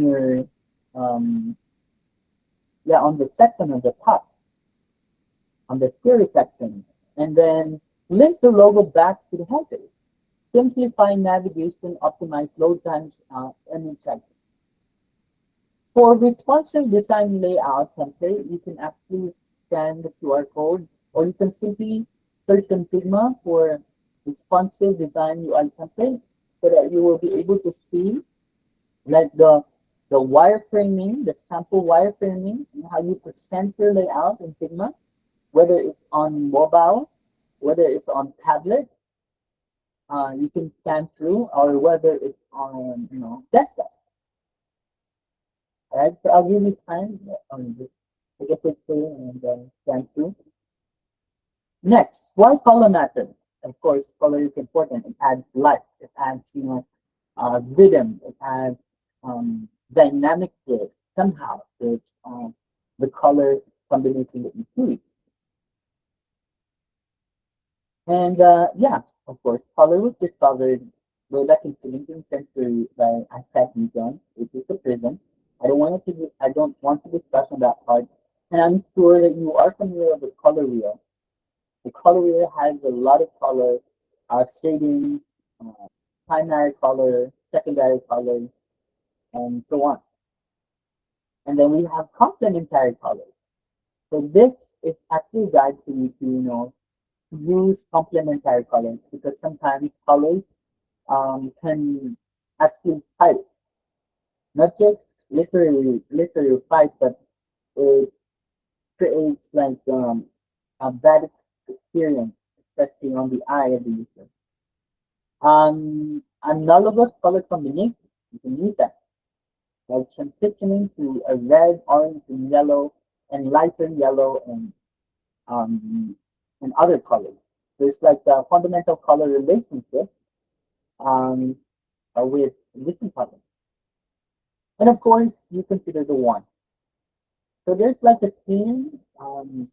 your um, yeah, on the section of the top, on the query section, and then link the logo back to the homepage. Simplify navigation, optimize load times, and insights. For responsive design layout template, you can actually scan the QR code, or you can simply search on Figma for responsive design UI template, so that you will be able to see like the wireframing, the sample wireframing, and how you present your layout in Figma, whether it's on mobile, whether it's on tablet, you can scan through, or whether it's on desktop. All right, so I'll give you time on this. Take a picture and then scan through. Next, why color matters? Of course, color is important. It adds light. It adds rhythm. It adds dynamic to it somehow. It's the color combination that you choose. And yeah, of course, color was discovered way back in 17th century by Isaac Newton, which is the prism. I don't want to discuss on that part. And I'm sure that you are familiar with color wheel. The color wheel has a lot of color, shading, primary color, secondary color, and so on. And then we have complementary colors. So this is actually a guide for you to, use complementary colors because sometimes colors can actually fight, not just literally fight, but it creates like a bad experience, especially on the eye of the user. Analogous color combination, you can use that, like transitioning to a red, orange, and yellow, and lighter yellow, um, and other colors. There's like a fundamental color relationship um, with different colors. And of course, you consider the one. So there's like a theme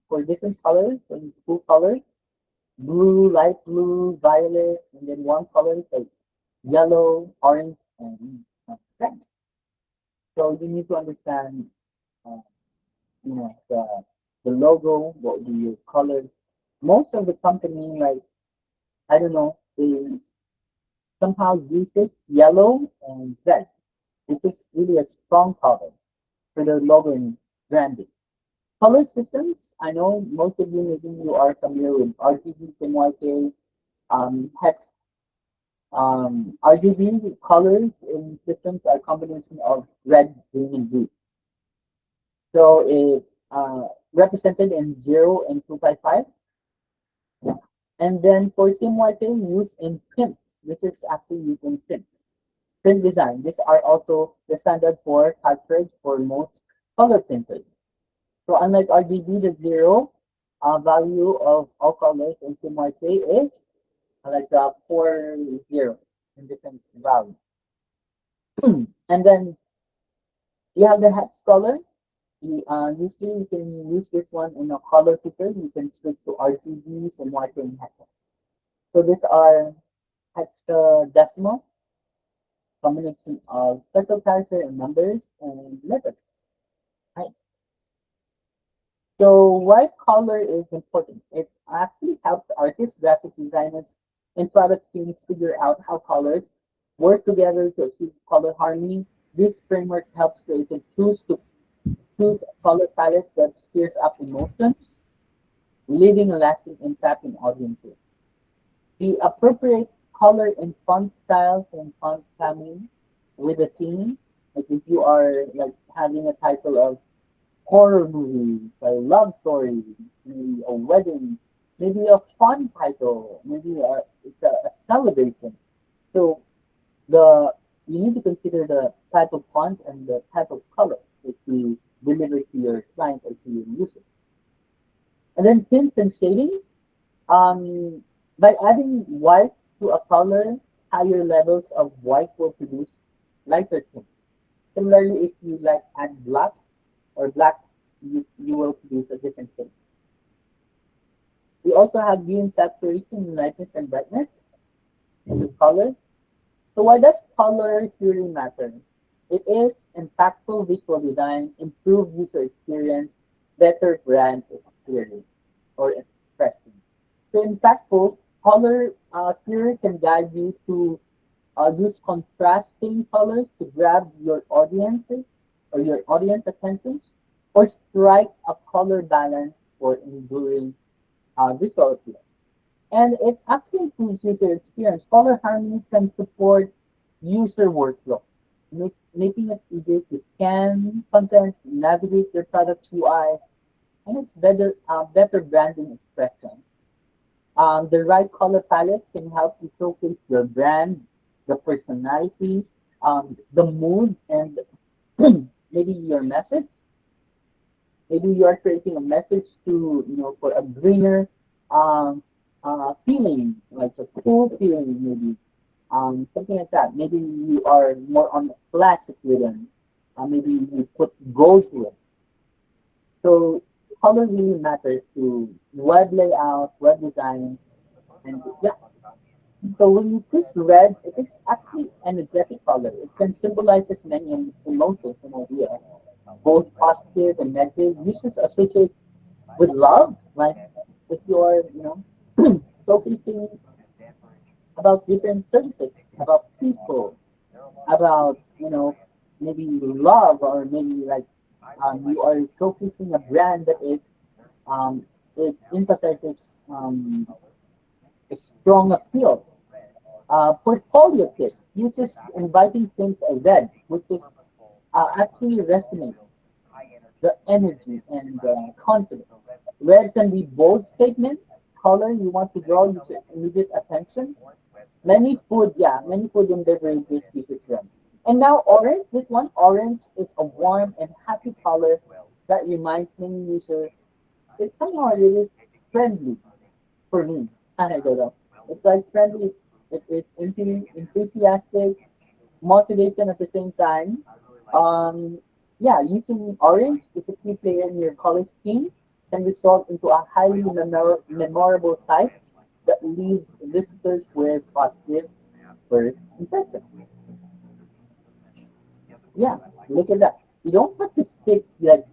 for different colors and two colors, blue, light blue, violet, and then one color is like yellow, orange, and red. So you need to understand, uh, the logo, what would be your colors. Most of the company, like I don't know, they somehow uses yellow and red, which is really a strong color for their logo and branding. Color systems, I know most of you maybe you are familiar with RGB, CMYK, hex. RGB colors in systems are combination of red, green, and blue. So it represented in 0 and 255. Yeah. And then for CMYK, used in print, which is actually used in print design. These are also the standard for cartridge for most color printers. So unlike RGB, the zero value of all colors in CMYK is like 40 in different values. And then you have the hex color. Usually you can use this one in a color picker. You can switch to RGBs and white and hex. So these are hexadecimal combination of special character and numbers and letters. Right? So why color is important? It actually helps artists, graphic designers, and product teams figure out how colors work together to achieve color harmony. This framework helps creators choose a color palette that stirs up emotions, leaving a lasting impact in audiences. The appropriate color and font styles and font family with a theme. Like if you are like having a title of horror movie, a love story, maybe a wedding, maybe a fun title, maybe it's a celebration. So the you need to consider the type of font and the type of color that you deliver to your client or to your user. And then tints and shadings. By adding white to a color, higher levels of white will produce lighter tints. Similarly, if you like add black or black, you will produce a different tint. We also have hue and saturation, lightness and brightness in the color. So why does color theory matter? It is impactful visual design, improved user experience, better brand experience or expression. So impactful, color theory can guide you to use contrasting colors to grab your audiences or your audience attention, or strike a color balance for enduring visual appeal. And it actually improves user experience. Color harmony can support user workflow, making it easier to scan content, navigate your product's UI, and it's better branding expression. The right color palette can help you showcase your brand, the personality, the mood, and maybe your message. Maybe you are creating a message to, for a greener feeling, like a cool feeling, maybe something like that. Maybe you are more on the classic rhythm. Maybe you put gold to it. So color really matters to web layout, web design, and yeah. So when you choose red, it is actually energetic color. It can symbolize as many emotions and ideas, both positive and negative. Users associate with love, like if you are, focusing about different services, about people, about, maybe love, or maybe like you are showcasing a brand that is it emphasizes a strong appeal. Portfolio kits uses inviting things as red, which is actually resonate the energy and the confidence. Red can be bold statement, color you want to draw user immediate attention. Many food and beverages uses red. And now orange, this one, orange is a warm and happy color that reminds many users it somehow it is friendly for me. I don't know. It's like friendly. It is enthusiastic, motivation at the same time. Um, yeah, using orange is a key player in your color scheme can result into a highly memorable site that leaves visitors with positive first impression. Yeah, look at that. You don't have to stick like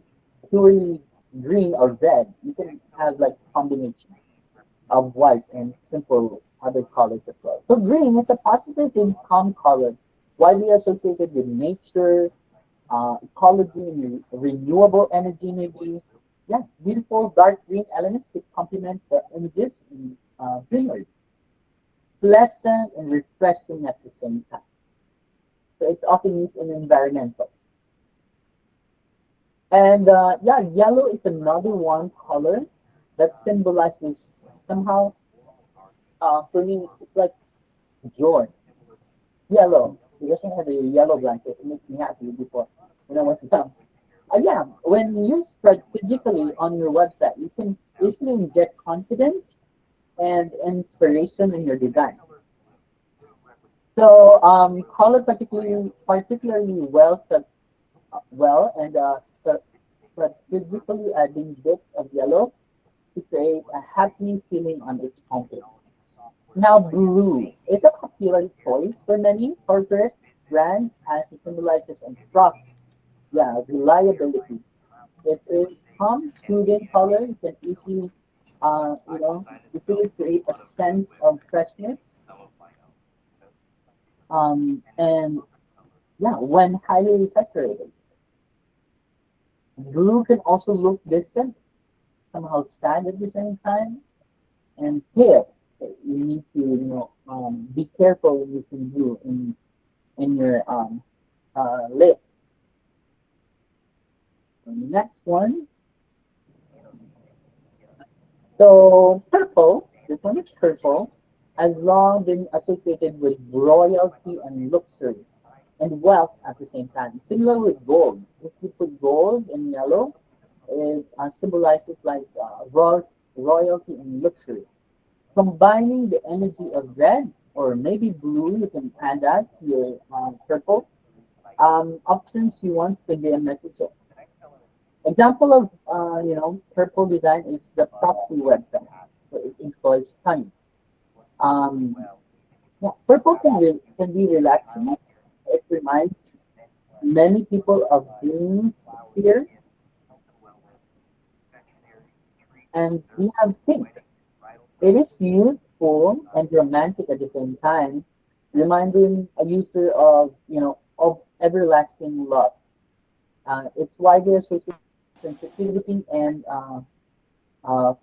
purely green or red. You can have like combination of white and simple other colors as well. So green is a positive and calm color, widely associated with nature, ecology, and renewable energy. Maybe, yeah, beautiful dark green elements to complement the images in greenery, pleasant and refreshing at the same time. So it's often used in environmental. And yeah, yellow is another one color that symbolizes somehow, for me, it's like joy. Yellow. Because I have a yellow blanket, it makes me happy before when I was young. Yeah, when used strategically on your website, you can easily inject confidence and inspiration in your design. So, color particularly well and strategically adding bits of yellow to create a happy feeling on its homepage. Now, blue is a popular choice for many corporate brands as it symbolizes and trust, yeah, reliability. It is calm, soothing color. You can easily, you know, easily create a sense of freshness. And yeah, when highly saturated, blue can also look distant, somehow sad at the same time, and pale. You need to, be careful when using blue in your lip. And the next one, so purple. This one is purple, has long been associated with royalty and luxury and wealth at the same time. Similar with gold. If you put gold in yellow, it symbolizes like royalty and luxury. Combining the energy of red or maybe blue, you can add that to your purples. Options you want to be a message. Example of purple design is the proxy website. So it employs time. Um, yeah, purple can be relaxing. It reminds many people of being here, and we have pink. It is youthful and romantic at the same time, reminding a user of everlasting love. It's widely associated with sensitivity and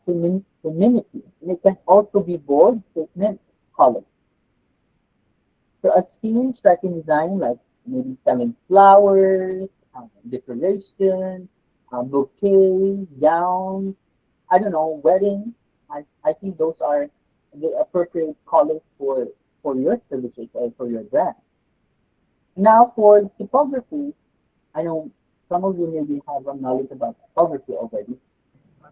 femininity. And it can also be bold statement color. So a scene striking design like maybe selling flowers, decoration, bouquet, gowns, I don't know, wedding. I think those are the appropriate colors for your services or for your brand. Now for typography, I know some of you maybe have a knowledge about typography already.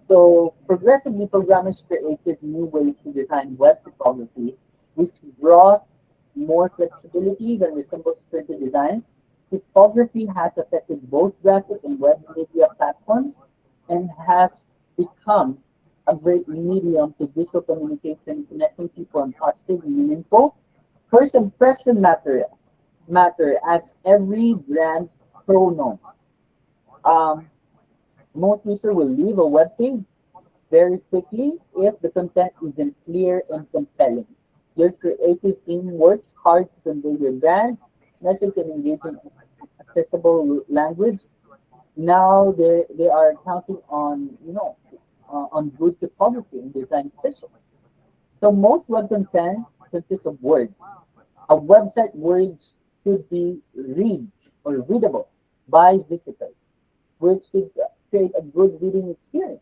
So progressively, programmers created new ways to design web typography, which brought more flexibility than resembles printed designs. Typography has affected both graphic and web media platforms and has become a great medium to visual communication, connecting people in positive and meaningful. First impression matter as every brand's pronoun. Um, Most users will leave a web page very quickly if the content isn't clear and compelling. Your creative team works hard to convey your brand, message, and engaging accessible language. Now they are counting on on good typography and design precision. So most web content consists of words. A website words should be readable by visitors, which should create a good reading experience.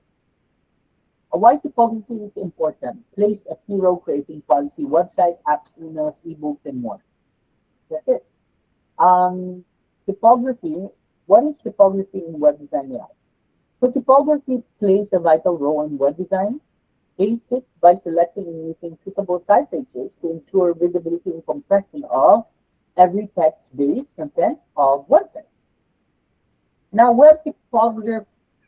Why typography is important plays a key role creating quality websites, apps, emails, ebooks, and more. That's it. Um, typography. What is typography in web design like? So typography plays a vital role in web design. Basic by selecting and using suitable typefaces to ensure visibility and compression of every text-based content of website. Now,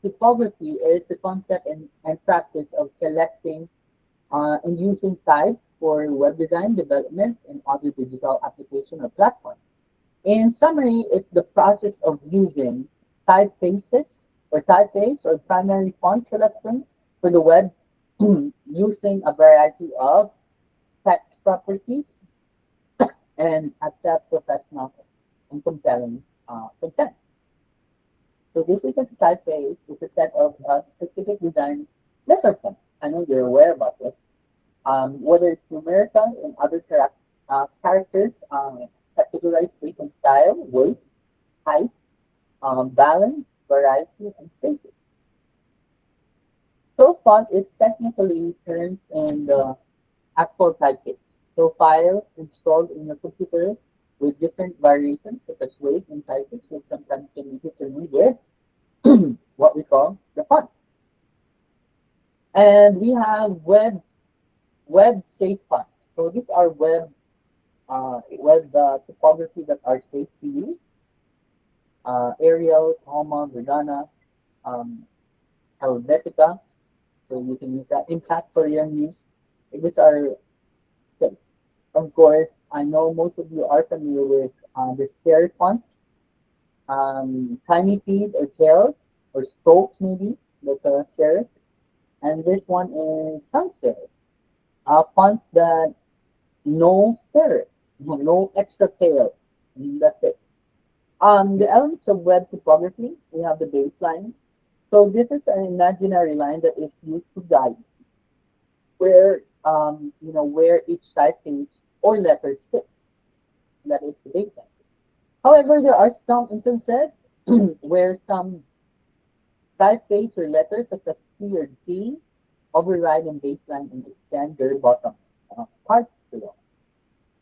typography is the concept and practice of selecting and using type for web design development and other digital application or platforms. In summary, it's the process of using typefaces or typeface or primary font selections for the web using a variety of text properties and accept professional and compelling content. So this is a typeface. It's a set of specific design letter fonts. I know you're aware about it. Whether it's numerical and other characters categorized based on style, weight, height, balance, variety, and spacing. So font is technically termed in the actual typeface. So files installed in your computer with different variations such as weight and typeface will sometimes can be determined with what we call the font. And we have web safe fonts. So these are web typography that are safe to use. Arial, Homa, Verdana, um, Helvetica. So you can use that impact for your use. These are, of course, I know most of you are familiar with the stair fonts, tiny feet or tails or strokes maybe, like a stairs. And this one is sans serif. Fonts that no serif, no extra tail. And that's it. The elements of web typography, we have the baseline. So this is an imaginary line that is used to guide where each typeface or letter sits. That is the baseline. However, there are some instances where some typeface or letters such as T or D override in baseline and extend their bottom part below.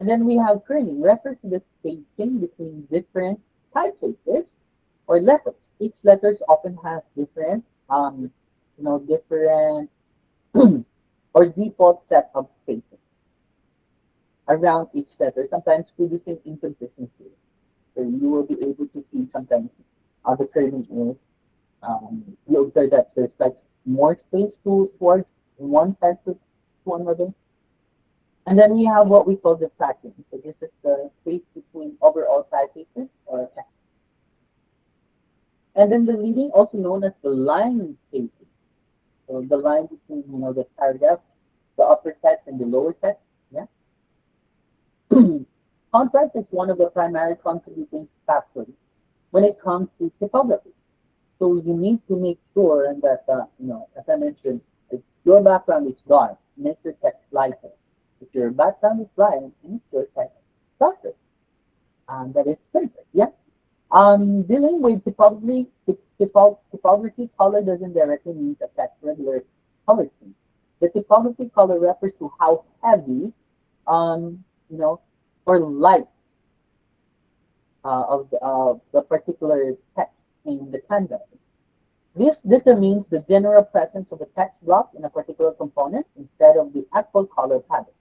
And then we have kerning, refers to the spacing between different typefaces or letters. Each letters often has different or default set of spacing around each letter, sometimes producing inconsistency. So you will be able to see sometimes the kerning is you observe that there's like more space towards one type to another. And then we have what we call the tracking. So this is the space between overall typefaces or text. And then the leading, also known as the line spacing. So the line between the paragraph, the upper text and the lower text. Yeah. Contrast is one of the primary contributing factors when it comes to typography. So you need to make sure that as I mentioned, if your background is dark, make your text lighter. If your background is bright, make your text darker. That is perfect. Yeah. Dealing with typography color doesn't directly mean affect regular color scheme. The typography color refers to how heavy, um, you know, or light of the particular text in the canvas. This determines the general presence of a text block in a particular component instead of the actual color palette.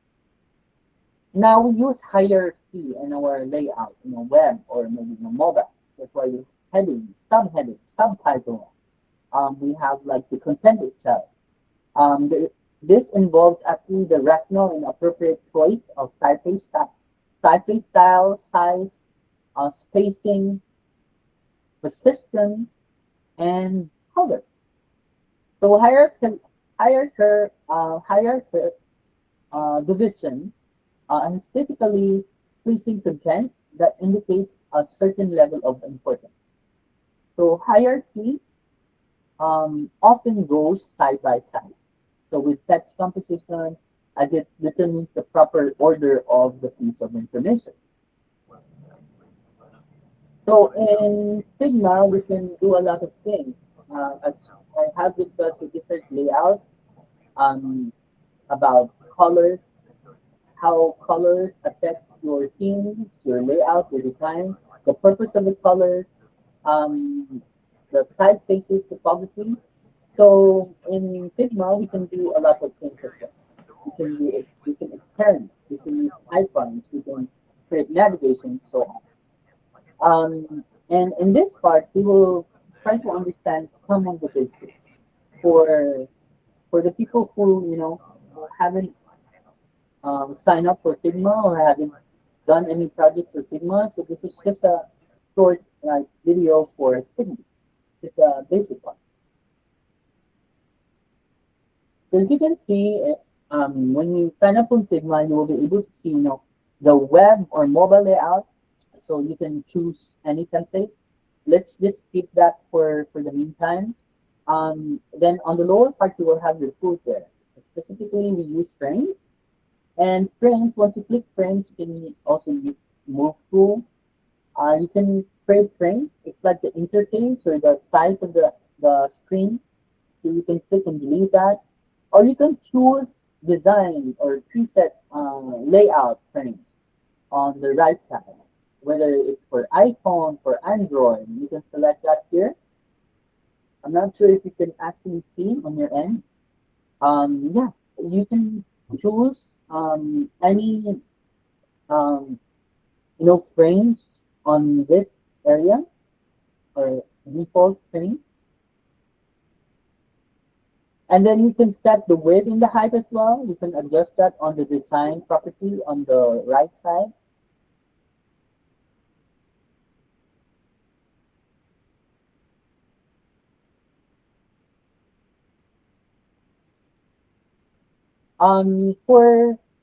Now we use hierarchy in our layout, web or maybe mobile. That's why we heading, subheading, subtitle. We have like the content itself. This involves actually the rational and appropriate choice of typeface style, size, spacing, position, and color. So hierarchy division is typically placing content that indicates a certain level of importance. So hierarchy often goes side by side. So with text composition, it determines the proper order of the piece of information. So in Figma, we can do a lot of things. As I have discussed the different layouts um, about colors, how colors affect your theme, your layout, your design, the purpose of the colors, um, the typefaces, topography. So in Figma, we can do a lot of things as well. We can experiment, we can use icons, we can create navigation, so on. And in this part, we will try to understand some of the basics for for the people who who haven't signed up for Figma or haven't done any projects for Figma. So this is just a short video for Figma, just a basic one. So as you can see, when you sign up for Figma, you will be able to see, the web or mobile layout. So you can choose any template. Let's just skip that for the meantime. Then on the lower part, you will have your tools there. Specifically, we use frames. And frames, once you click frames, you can also use move tool. You can create frames. It's like the interface or the size of the screen. So you can click and delete that. Or you can choose design or preset layout frames on the right side. Whether it's for iPhone, for Android, you can select that here. I'm not sure if you can actually see on your end. Yeah, you can choose any um, frames on this area or default frame. And then you can set the width and the height as well. You can adjust that on the design property on the right side.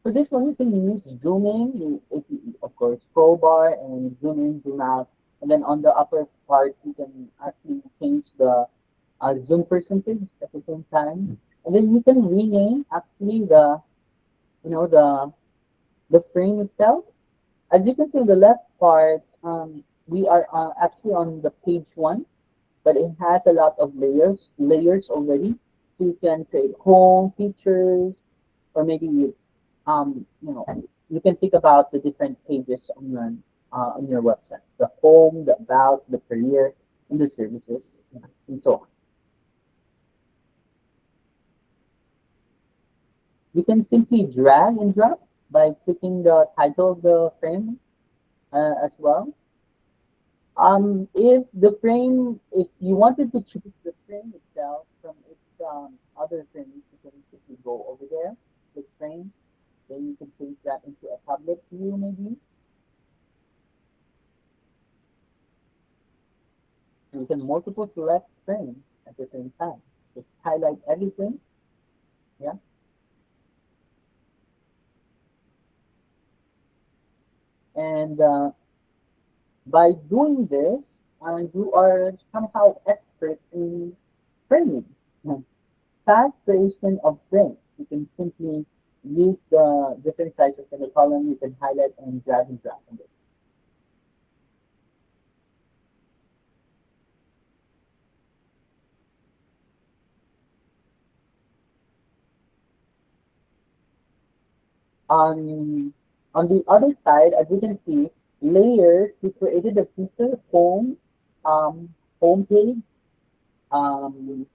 For this one, you can use zoom in, of course, scroll bar and zoom in, zoom out. And then on the upper part, you can actually change the zoom percentage at the same time. And then you can rename actually the frame itself. As you can see on the left part, we are actually on the page one, but it has a lot of layers already. So you can create home features, or maybe you can think about the different pages on your website: the home, the about, the career, and the services, and so on. You can simply drag and drop by clicking the title of the frame as well. If you wanted to choose the frame itself from its other frames, you can simply go over there, click frame, then you can change that into a tablet view maybe. You can multiple select frames at the same time. Just highlight everything, yeah. And by doing this, you are somehow expert in framing. Fast creation of frames. You can simply use the different sizes in the column. You can highlight and drag and drop on this. On the other side, as you can see, layers, we created a feature home page. Um,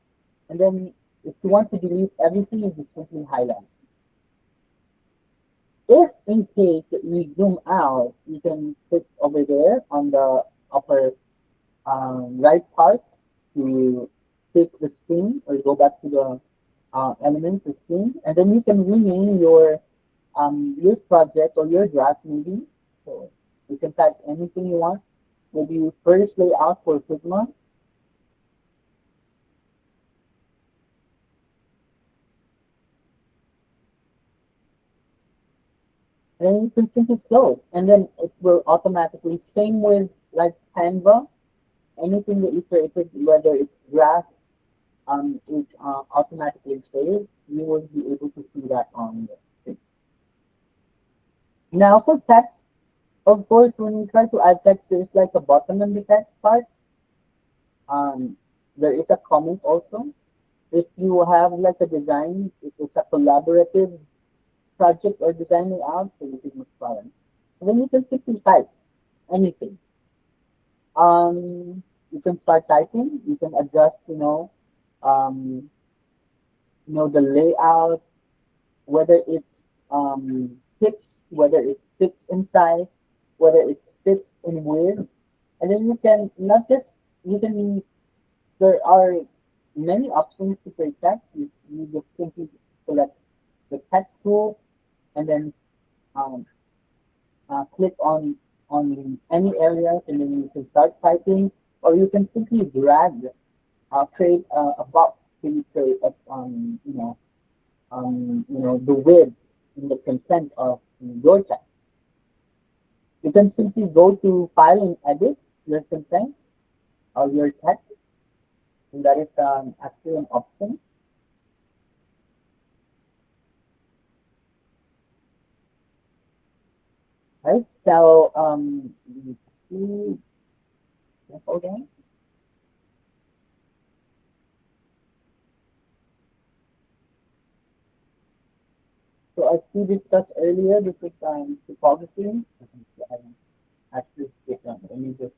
and then if you want to delete everything, you just simply highlight. If in case that you zoom out, you can click over there on the upper right part to take the screen or go back to the elements of screen, and then you can rename your project or your draft maybe. So you can type anything you want. Maybe first layout for Figma, and then you can simply close, and then it will automatically same with like Canva. Anything that you created, whether it's draft, it automatically saves. You will be able to see that on the screen. Now for text, of course, when you try to add text, there's like a button on the text part. Um, there is a comment also. If you have like a design, if it's a collaborative project or designing out, so you can use column. And then you can simply type anything. You can start typing. You can adjust, um, the layout, whether it's fixed, whether it's fixed in size, whether it's fixed in width, and then you can not just you can there are many options to create text. You just simply select the text tool and then um, click on any areas and then you can start typing, or you can simply drag, create a box to create the width and the content of your text. You can simply go to file and edit your content or your text, and that is actually an option, right? So see, hold on. So as we discussed earlier, this is typography. Actually, let me just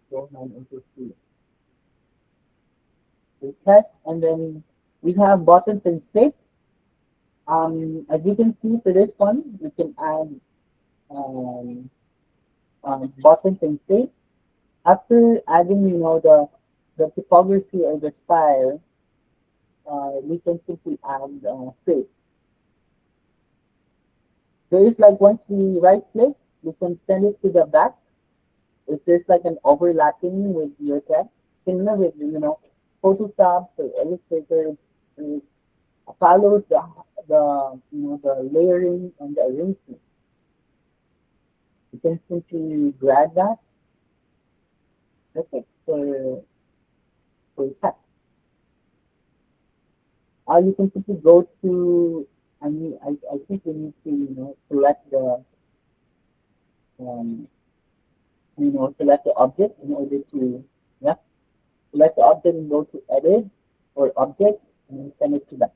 go down into the test, and then we have buttons and shapes. As you can see for this one, we can add um, buttons and shapes. After adding, the typography or the style, we can simply add shapes. There is like once we right click, we can send it to the back. If there's like an overlapping with your text, similar with Photoshop or Illustrator, it follows the layering and the arrangement. You can simply grab that. Okay, for text. You can simply go to. I think we need to select the um, select the object in order to, yeah, select the object and go to edit or object and send it to that.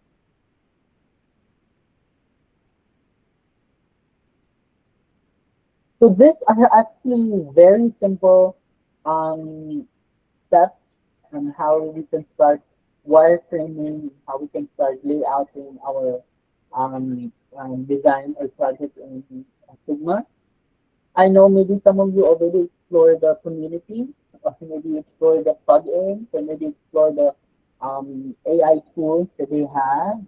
So this are actually very simple um, steps on how we can start wireframing, how we can start layouting our design or project in Figma. I know maybe some of you already explored the community, or maybe explore the plugins, or maybe explore the AI tools that they have,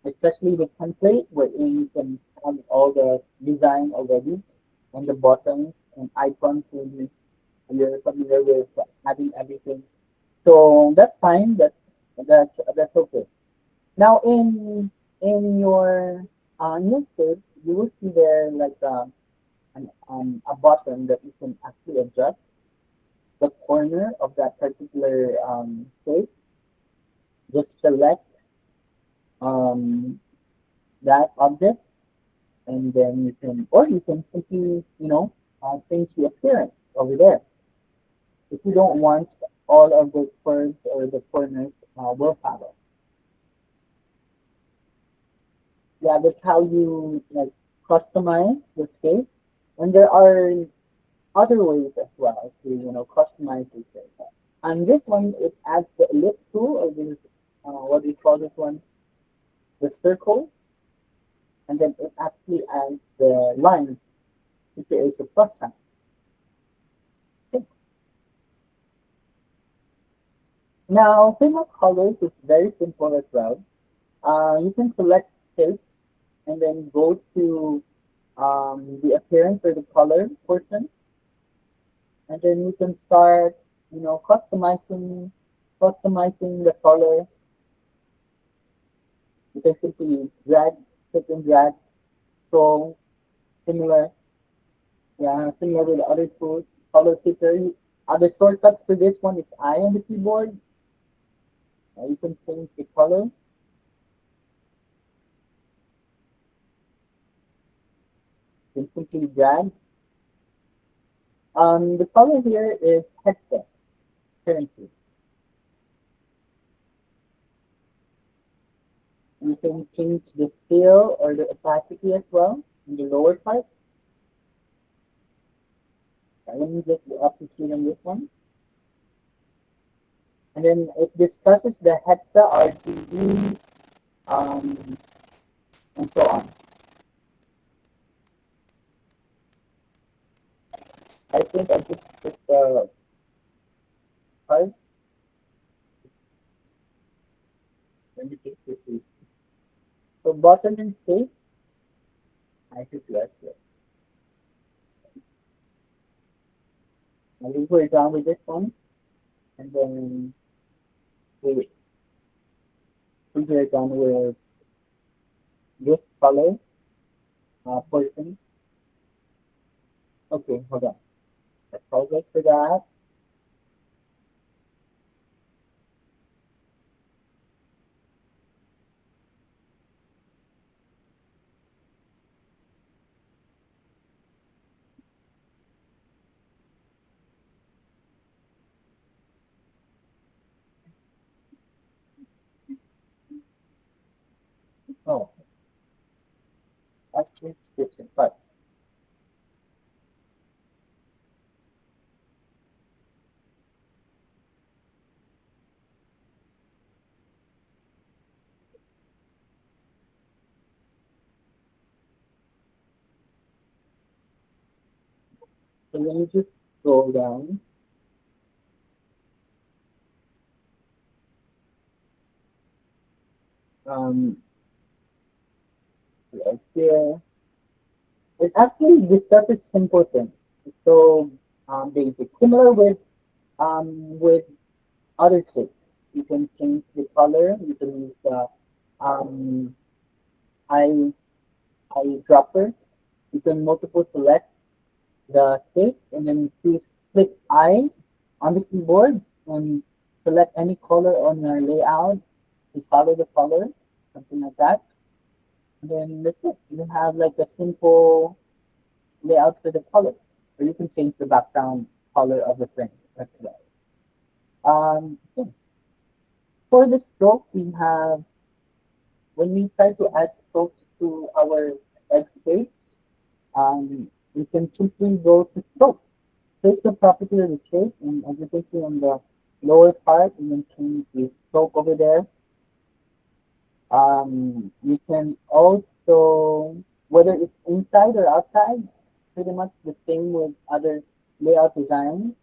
especially the template wherein you can have all the design already and the buttons and icons when you're familiar with having everything. So that's fine. That's okay. Now in your newspaper, you will see there like a button that you can actually adjust the corner of that particular shape. Just select um, that object, and then you can simply, change the appearance over there. If you don't want all of the curves or the corners will follow. Yeah, that's how you like customize the shape. And there are other ways as well to customize the shape. And this one, it adds the ellipse tool, or this, what do you call this one? The circle, and then it actually adds the line to create a plus sign. Okay. Now, Figma colors is very simple as well. You can select shape and then go to the appearance or the color portion, and then you can start, customizing the color. You can simply drag, click and drag, scroll, similar, yeah, similar with the other tools. Color picker. The shortcuts for this one is I on the keyboard. You can change the color. You can simply drag. The color here is texture currently. You can change the fill or the opacity as well in the lower part. Let me just go up to speed on this one. And then it discusses the hexa, RGB, um, and so on. I think I just put the first. Let me take this. So bottom and shape, I should left it. I think we're done with this one, and then we're done with this color portion. Okay, hold on. Apologize for that. Oh, that's description. But so let me just scroll down. Um, right here. It actually discusses simple things. So basic, similar with other shapes. You can change the color. You can use the um, eye eyedropper. You can multiple select the shape and then choose click I on the keyboard and select any color on your layout to follow the color, something like that. And then that's it. You have like a simple layout for the color. Or you can change the background color of the frame. That's right. Yeah. For the stroke, we have when we try to add strokes to our edge shapes, we can simply go to stroke. Take the property of the shape, and as you can see on the lower part, and then change the stroke over there. You can also, whether it's inside or outside, pretty much the same with other layout design.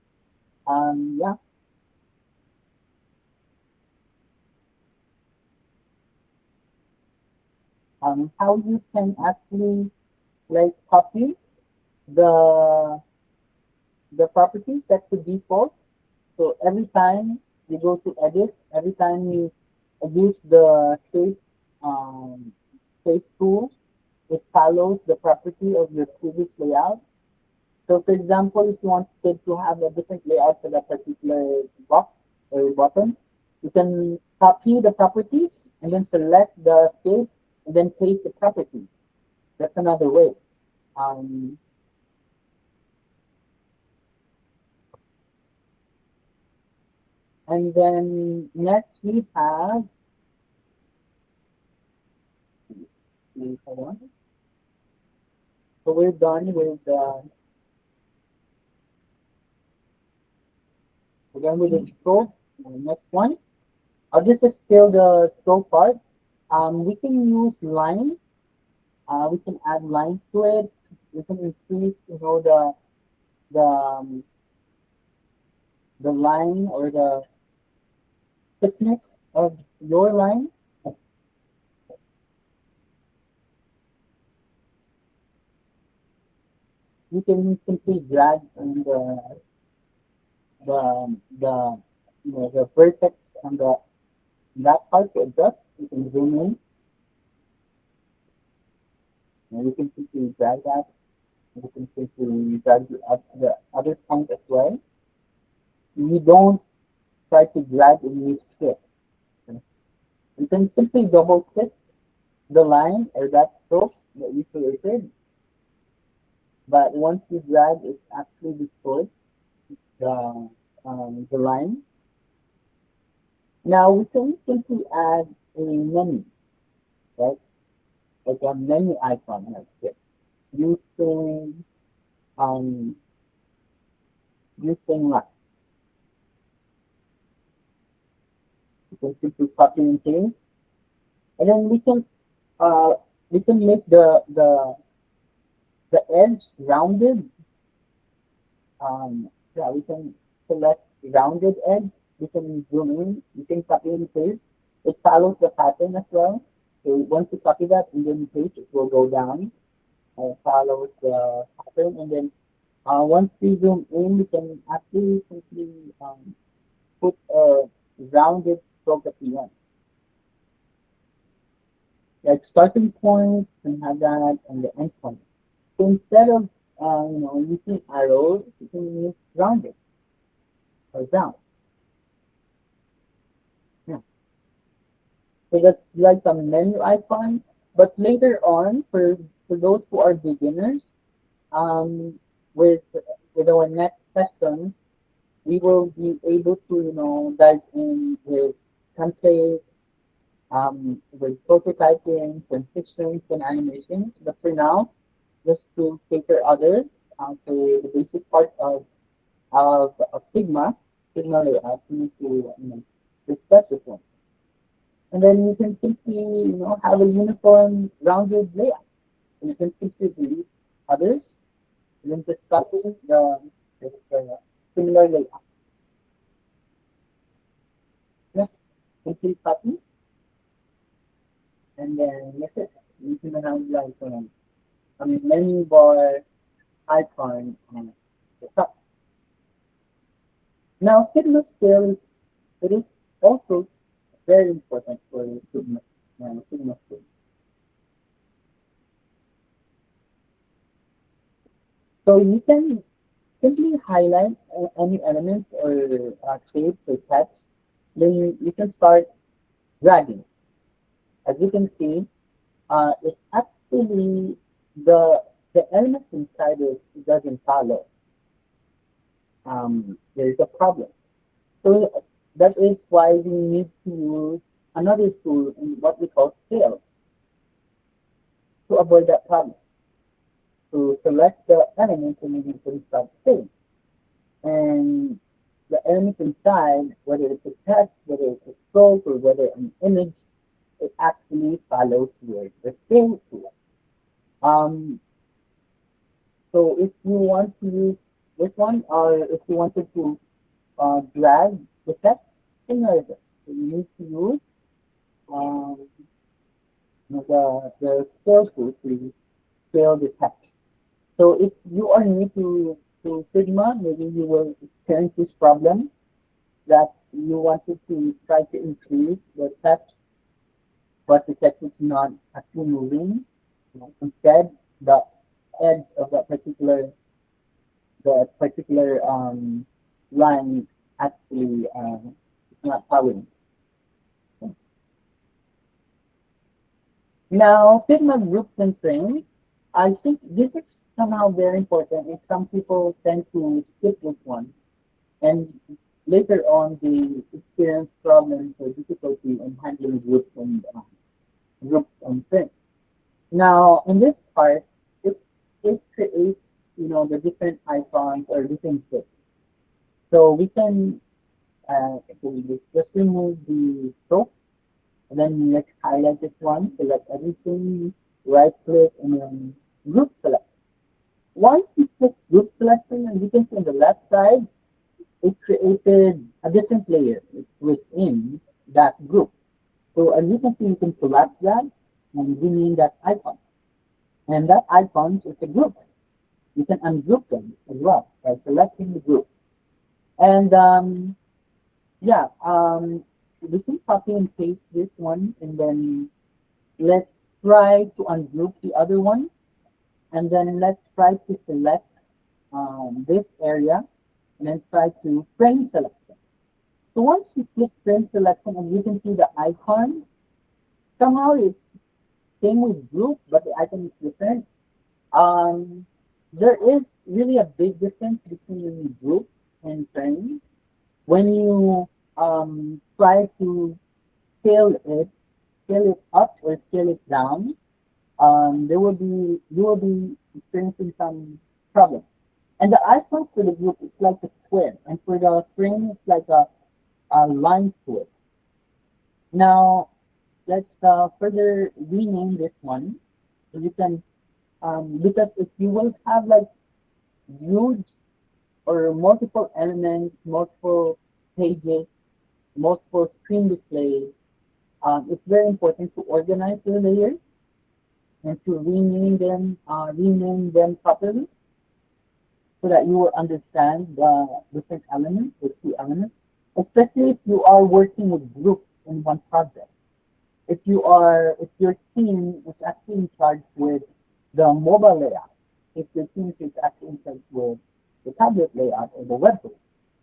Yeah, how you can actually like copy the the property set to default. So every time you go to edit, every time you use the um, shape tool, it follows the property of your previous layout. So for example, if you wanted to have a different layout for that particular box or button, you can copy the properties and then select the shape and then paste the property. That's another way. Um, and then next we have, hold on. So we're done with the stroke. Next one. This is still the stroke part. We can use line. We can add lines to it. We can increase, the the line or the thickness of your line. You can simply drag on the the vertex on the that part to adjust. You can zoom in and you can simply drag that. You can simply drag the other point as well. You don't try to drag and use shift. You can simply double click the line or that stroke that you created, but once you drag, it actually destroys the line. Now we can simply add a menu, right? Like a menu icon like this. Using um using like You can simply copy and paste, and then uh we can make the edge rounded. Yeah, we can select rounded edge. We can zoom in. We can copy and paste. It follows the pattern as well. So once you copy that and then paste, it will go down and follows the pattern. And then once we zoom in, we can actually simply put a rounded stroke at the end. Like starting point, you can have that, and the end point. So instead of using arrows, you can use rounded or round. Yeah. So that's like a menu icon. But later on, for those who are beginners, um, with with our next session, we will be able to dive in with templates, with prototyping, transitions, and animations. But for now, just to cater others, to the basic part of Figma layout, we need to discuss this one. And then you can simply, have a uniform rounded layout. And you can simply delete others and then just copy the similar layout. Just simply copy and then that's it. You can have like a menu bar icon on the top. Now, Figma skills, it is also very important for Figma skills. So you can simply highlight any elements or shapes or text. Then you can start dragging. As you can see, it's actually the the elements inside it doesn't follow. There's a problem. So that is why we need to use another tool in what we call scale to avoid that problem. To select the element and then you can start scale. And the element inside, whether it's a text, whether it's a stroke, or whether an image, it actually follows where the scale tool. Um, so if you want to use this one, or if you wanted to drag the text in order, so you need to use um, the scale tool to scale the text. So if you are new to Figma, maybe you will experience this problem that you wanted to try to increase the text, but the text is not actually moving. Instead, the edge of that particular line actually is not following. Now, Figma group constraints. I think this is somehow very important, and some people tend to skip this one, and later on they experience problems or difficulty in handling groups and things. Now, in this part, it creates the different icons or different shapes. So we can actually just remove the stroke and then let's highlight this one, select everything, right click, and then group select. Once you click group selection, and you can see on the left side, it created a different layer within that group. So as you can see, you can select that and rename that icon. And that icon is a group. You can ungroup them as well by selecting the group. And yeah, we can copy and paste this one, and then let's try to ungroup the other one, and then let's try to select this area, and then try to frame selection. So once you click frame selection, and you can see the icon, somehow it's same with group, but the icon is different. Um, there is really a big difference between group and frame. When you try to scale it up or scale it down, you will be experiencing some problems. And the icon for the group is like a square, and for the frame it's like a line to it. Now, let's further rename this one. So you can, because if you will have like huge or multiple elements, multiple pages, multiple screen displays, it's very important to organize your layers and to rename them properly so that you will understand the different elements, the key elements, especially if you are working with groups in one project. If your team is actually in charge with the mobile layout, if your team is actually in charge with the tablet layout or the web page,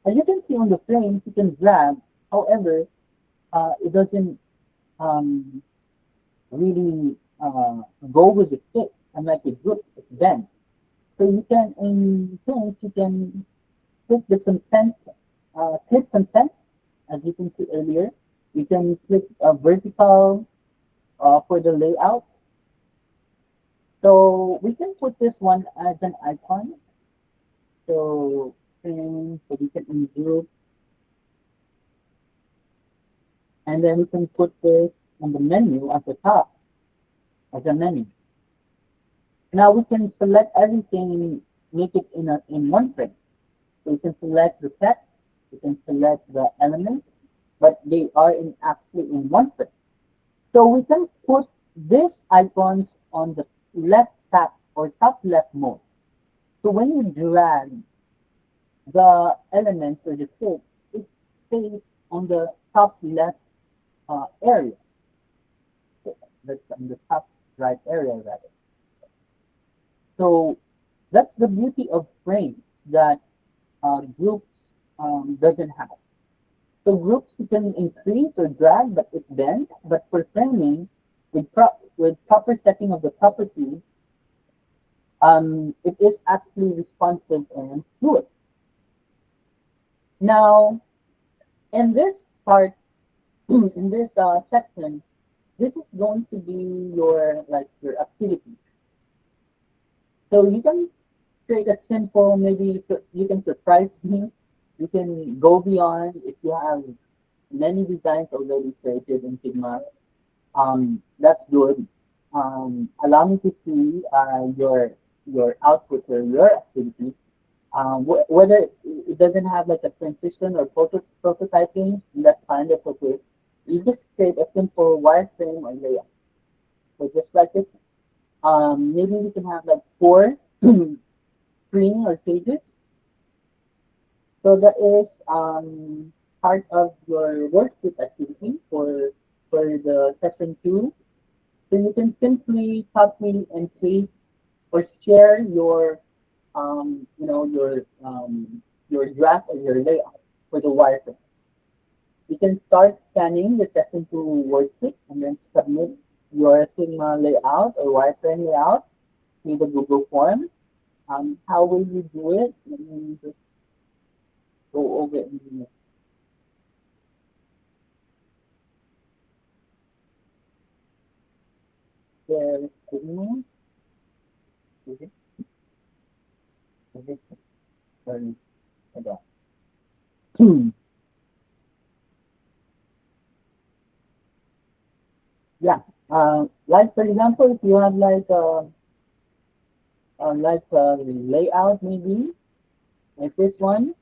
as you can see on the frames, you can drag. However, it doesn't um, really go with the stick, unlike a group, it's bent. So you can, in frames, you can click consent, as you can see earlier. You can click vertical for the layout. So we can put this one as an icon. So we can ungroup, and then we can put this on the menu at the top as a menu. Now we can select everything and make it in one frame. So we can select the text, we can select the elements, but they are actually in one frame. So we can put these icons on the left tap or top left mode. So when you drag the elements or the shape, it stays on the top left area. So that's on the top right area rather. So that's the beauty of frames that groups doesn't have. So groups you can increase or drag, but it bends. But for framing, with proper setting of the properties, it is actually responsive and fluid. Now, in this part, in this section, this is going to be your activity. So you can create a simple, maybe you can surprise me. You can go beyond if you have many designs already created in Figma. That's good. Allow me to see your output or your activity. Whether it doesn't have like a transition or prototyping, that's fine. That's okay. You just create a simple wireframe or layout. So just like this, maybe we can have like four screen or pages. So that is part of your worksheet activity for the session two. So you can simply copy and paste or share your draft or your layout for the wireframe. You can start scanning the session two worksheet and then submit your Figma layout or wireframe layout to the Google form. How will you do it? Let me just go over it in the Figma. Is it? Is it? Sorry, hold on. Yeah. Like for example, if you have like a layout maybe like this one,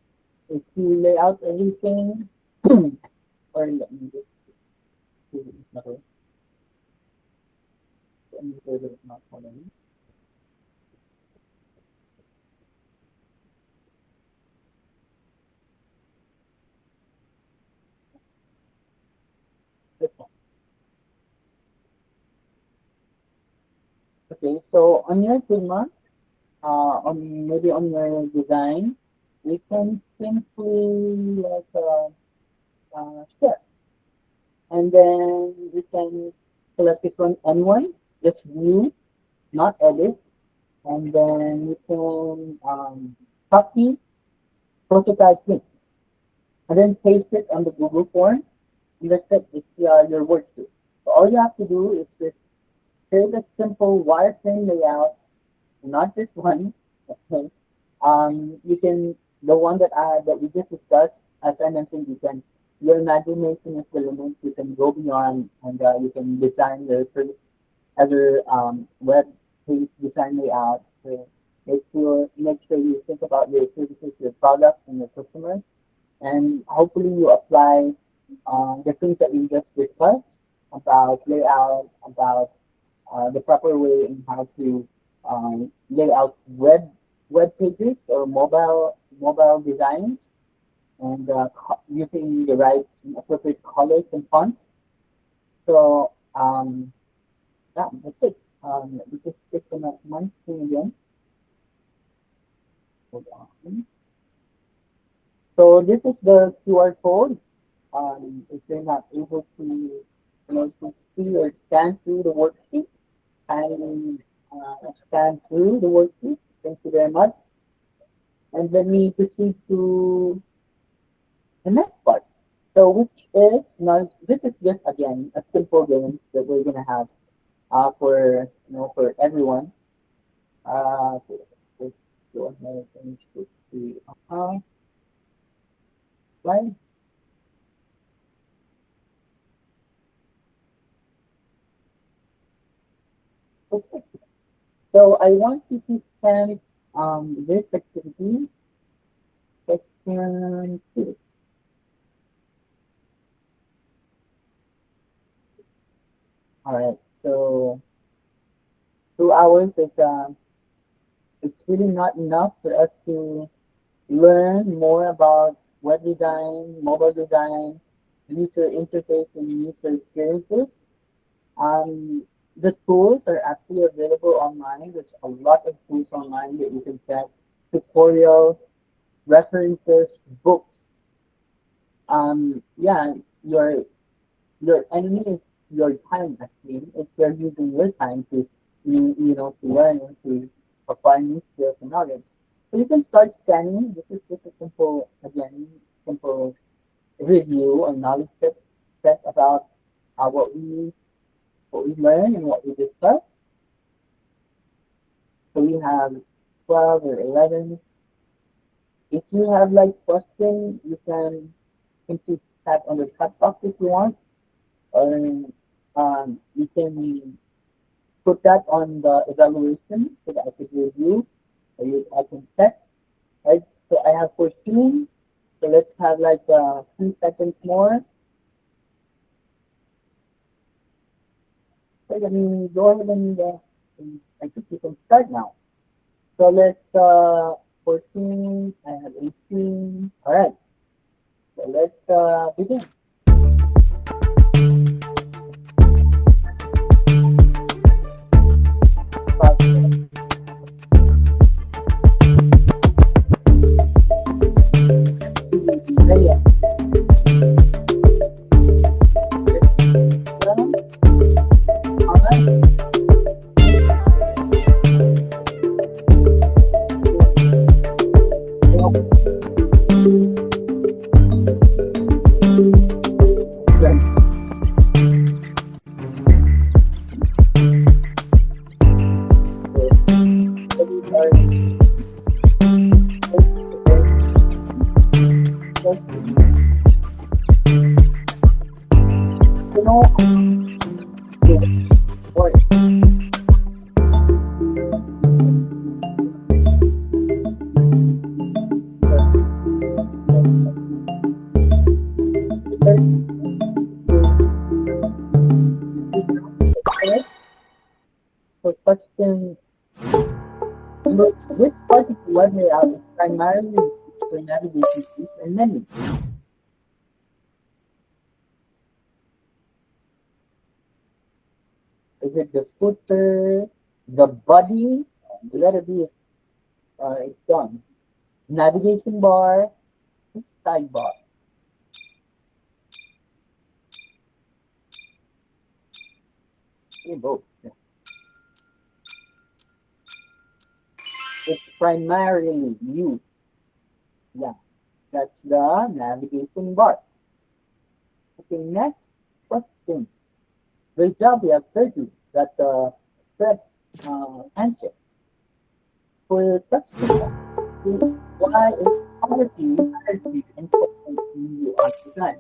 if you lay out everything, or let me just do it another way. Let me do it not following. This one. Okay, so on your Figma, on maybe on your design, we can simply share, and then we can select this one N1, just view, not edit, and then you can copy prototype link and then paste it on the Google form. And that's it. It's your worksheet. So all you have to do is just create a simple wireframe layout, not this one. Okay. You can the one that we just discussed. As I mentioned, you can. your imagination is the limit. You can go beyond, and you can design your other web page design layout. So make sure you think about your services, your products, and your customers, and hopefully you apply the things that we just discussed about layout, about the proper way in how to lay out web pages or mobile designs, and using the right and appropriate colors and fonts. So yeah, that's it. Let me just click on my screen again. Hold on. So this is the QR code. If you're not able to, to see or scan through the worksheet, and scan through the worksheet. Thank you very much. And let me proceed to the next part. So, which is now this is just again a simple game that we're gonna have for for everyone. So let's go ahead and switch to slide. Okay. So I want you to send this activity section 2. All right. So 2 hours is it's really not enough for us to learn more about web design, mobile design, user interface, and user experiences. Um, the tools are actually available online. There's a lot of tools online that you can check, tutorials, references, books. Yeah, your your enemy is your time actually. If you're using your time to to learn and to acquire new skills and knowledge. So you can start scanning. This is just a simple review or knowledge set about what we learn and what we discuss. So we have 12 or 11. If you have like questions, you can simply type on the chat box if you want, or you can put that on the evaluation so that I could review or I can check. Right? So I have 14. So let's have like a few seconds more. So let me go ahead and I think you can start now. So let's 14, I have 18. All right. So let's begin. Yeah. All right. You know, what? So question, which part of the web layout is primarily used for navigation keys and menus? Is it the footer, the body, the letter B is it's done. Navigation bar, sidebar. Both. It's primarily used. Yeah, that's the navigation bar. Okay, next question. Great job, we have 30. That's the correct answer. For question one, why is quality important in UI design?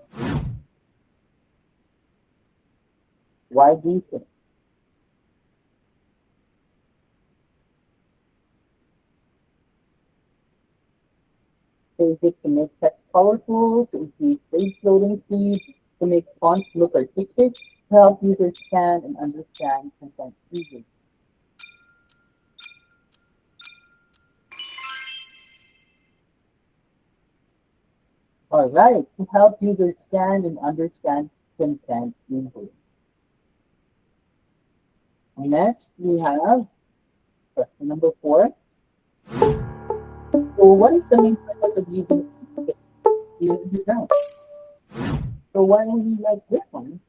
Why do you think? Is it to make text colorful, to increase page loading speed, to make fonts look artistic, to help users scan and understand content easily? All right, to help users scan and understand content easily. Next, we have question number 4. So, what is the main purpose of using design? So, why do we like this one?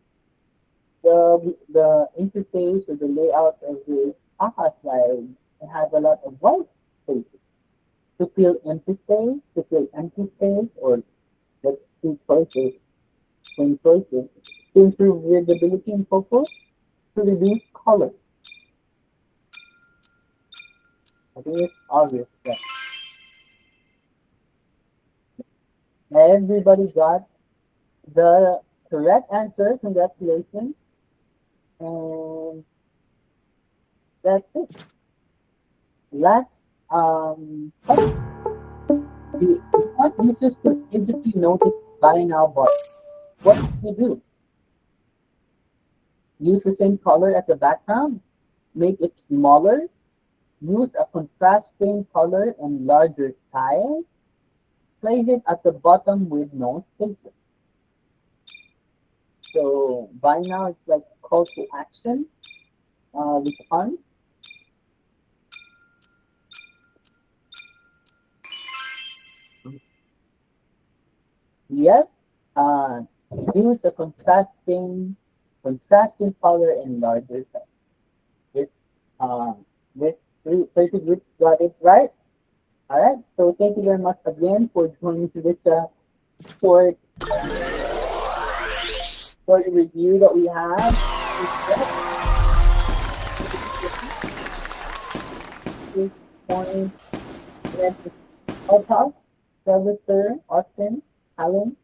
The interface or the layout of the Aha slide has a lot of white spaces. To fill empty space, or let's do choices, swing choices, to improve readability and focus, to reduce color. I think it's obvious that everybody got the correct answer. Congratulations. And that's it. Last question. You want users to immediately notice buy now button. What do you do? Use the same color as the background, make it smaller, use a contrasting color and larger style, place it at the bottom with no spaces. So by now it's like call to action, respond. Yes, uh, use a contrasting color and larger size. With uh, with 30 groups got it right. All right. So thank you very much again for joining to this short short review that we have. This morning, let's all talk. Sylvester, Austin, Alan,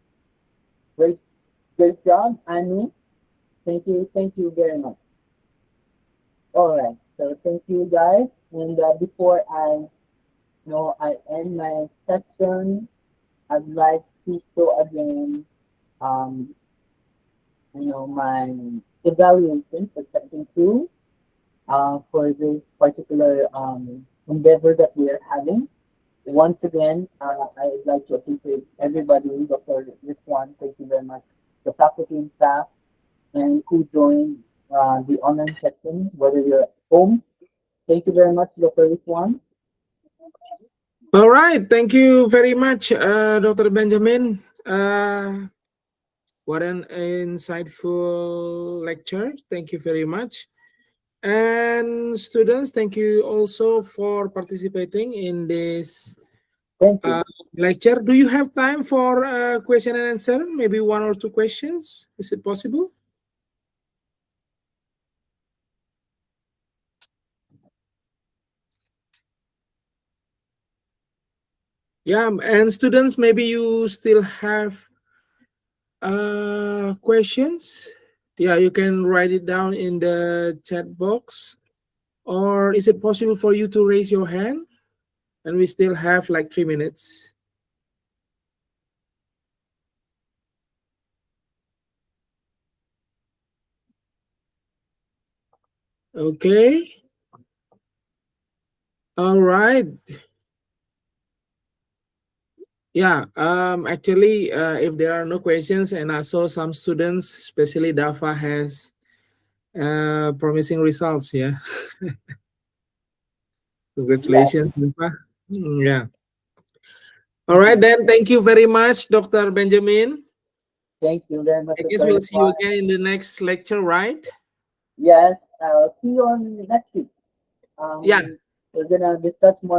great, great job. Anu, thank you very much. All right. So thank you guys. And before I end my section, I'd like to show again, um, my evaluation for section 2, for this particular endeavor that we are having. Once again, I would like to appreciate everybody for this one. Thank you very much. The faculty and staff and who joined the online section, whether you're at home. Thank you very much, Dr. This one. All right. Thank you very much, Dr. Benjamin. What an insightful lecture. Thank you very much. And students, thank you also for participating in this Thank uh, you. lecture. Do you have time for question and answer? Maybe one or two questions? Is it possible? Yeah, and students, maybe you still have questions. Yeah, you can write it down in the chat box. Or is it possible for you to raise your hand? And we still have like 3 minutes. Okay. All right. Yeah. Actually, if there are no questions, and I saw some students, especially Dafa, has promising results. Yeah. Yes. Congratulations, Dafa. Yeah. All right Mhm. then. Thank you very much, Dr. Benjamin. Thank you very much, I guess Dr. we'll see you Rizwan. again in the next lecture, right? Yes. See you on next week. Yeah. We're gonna discuss more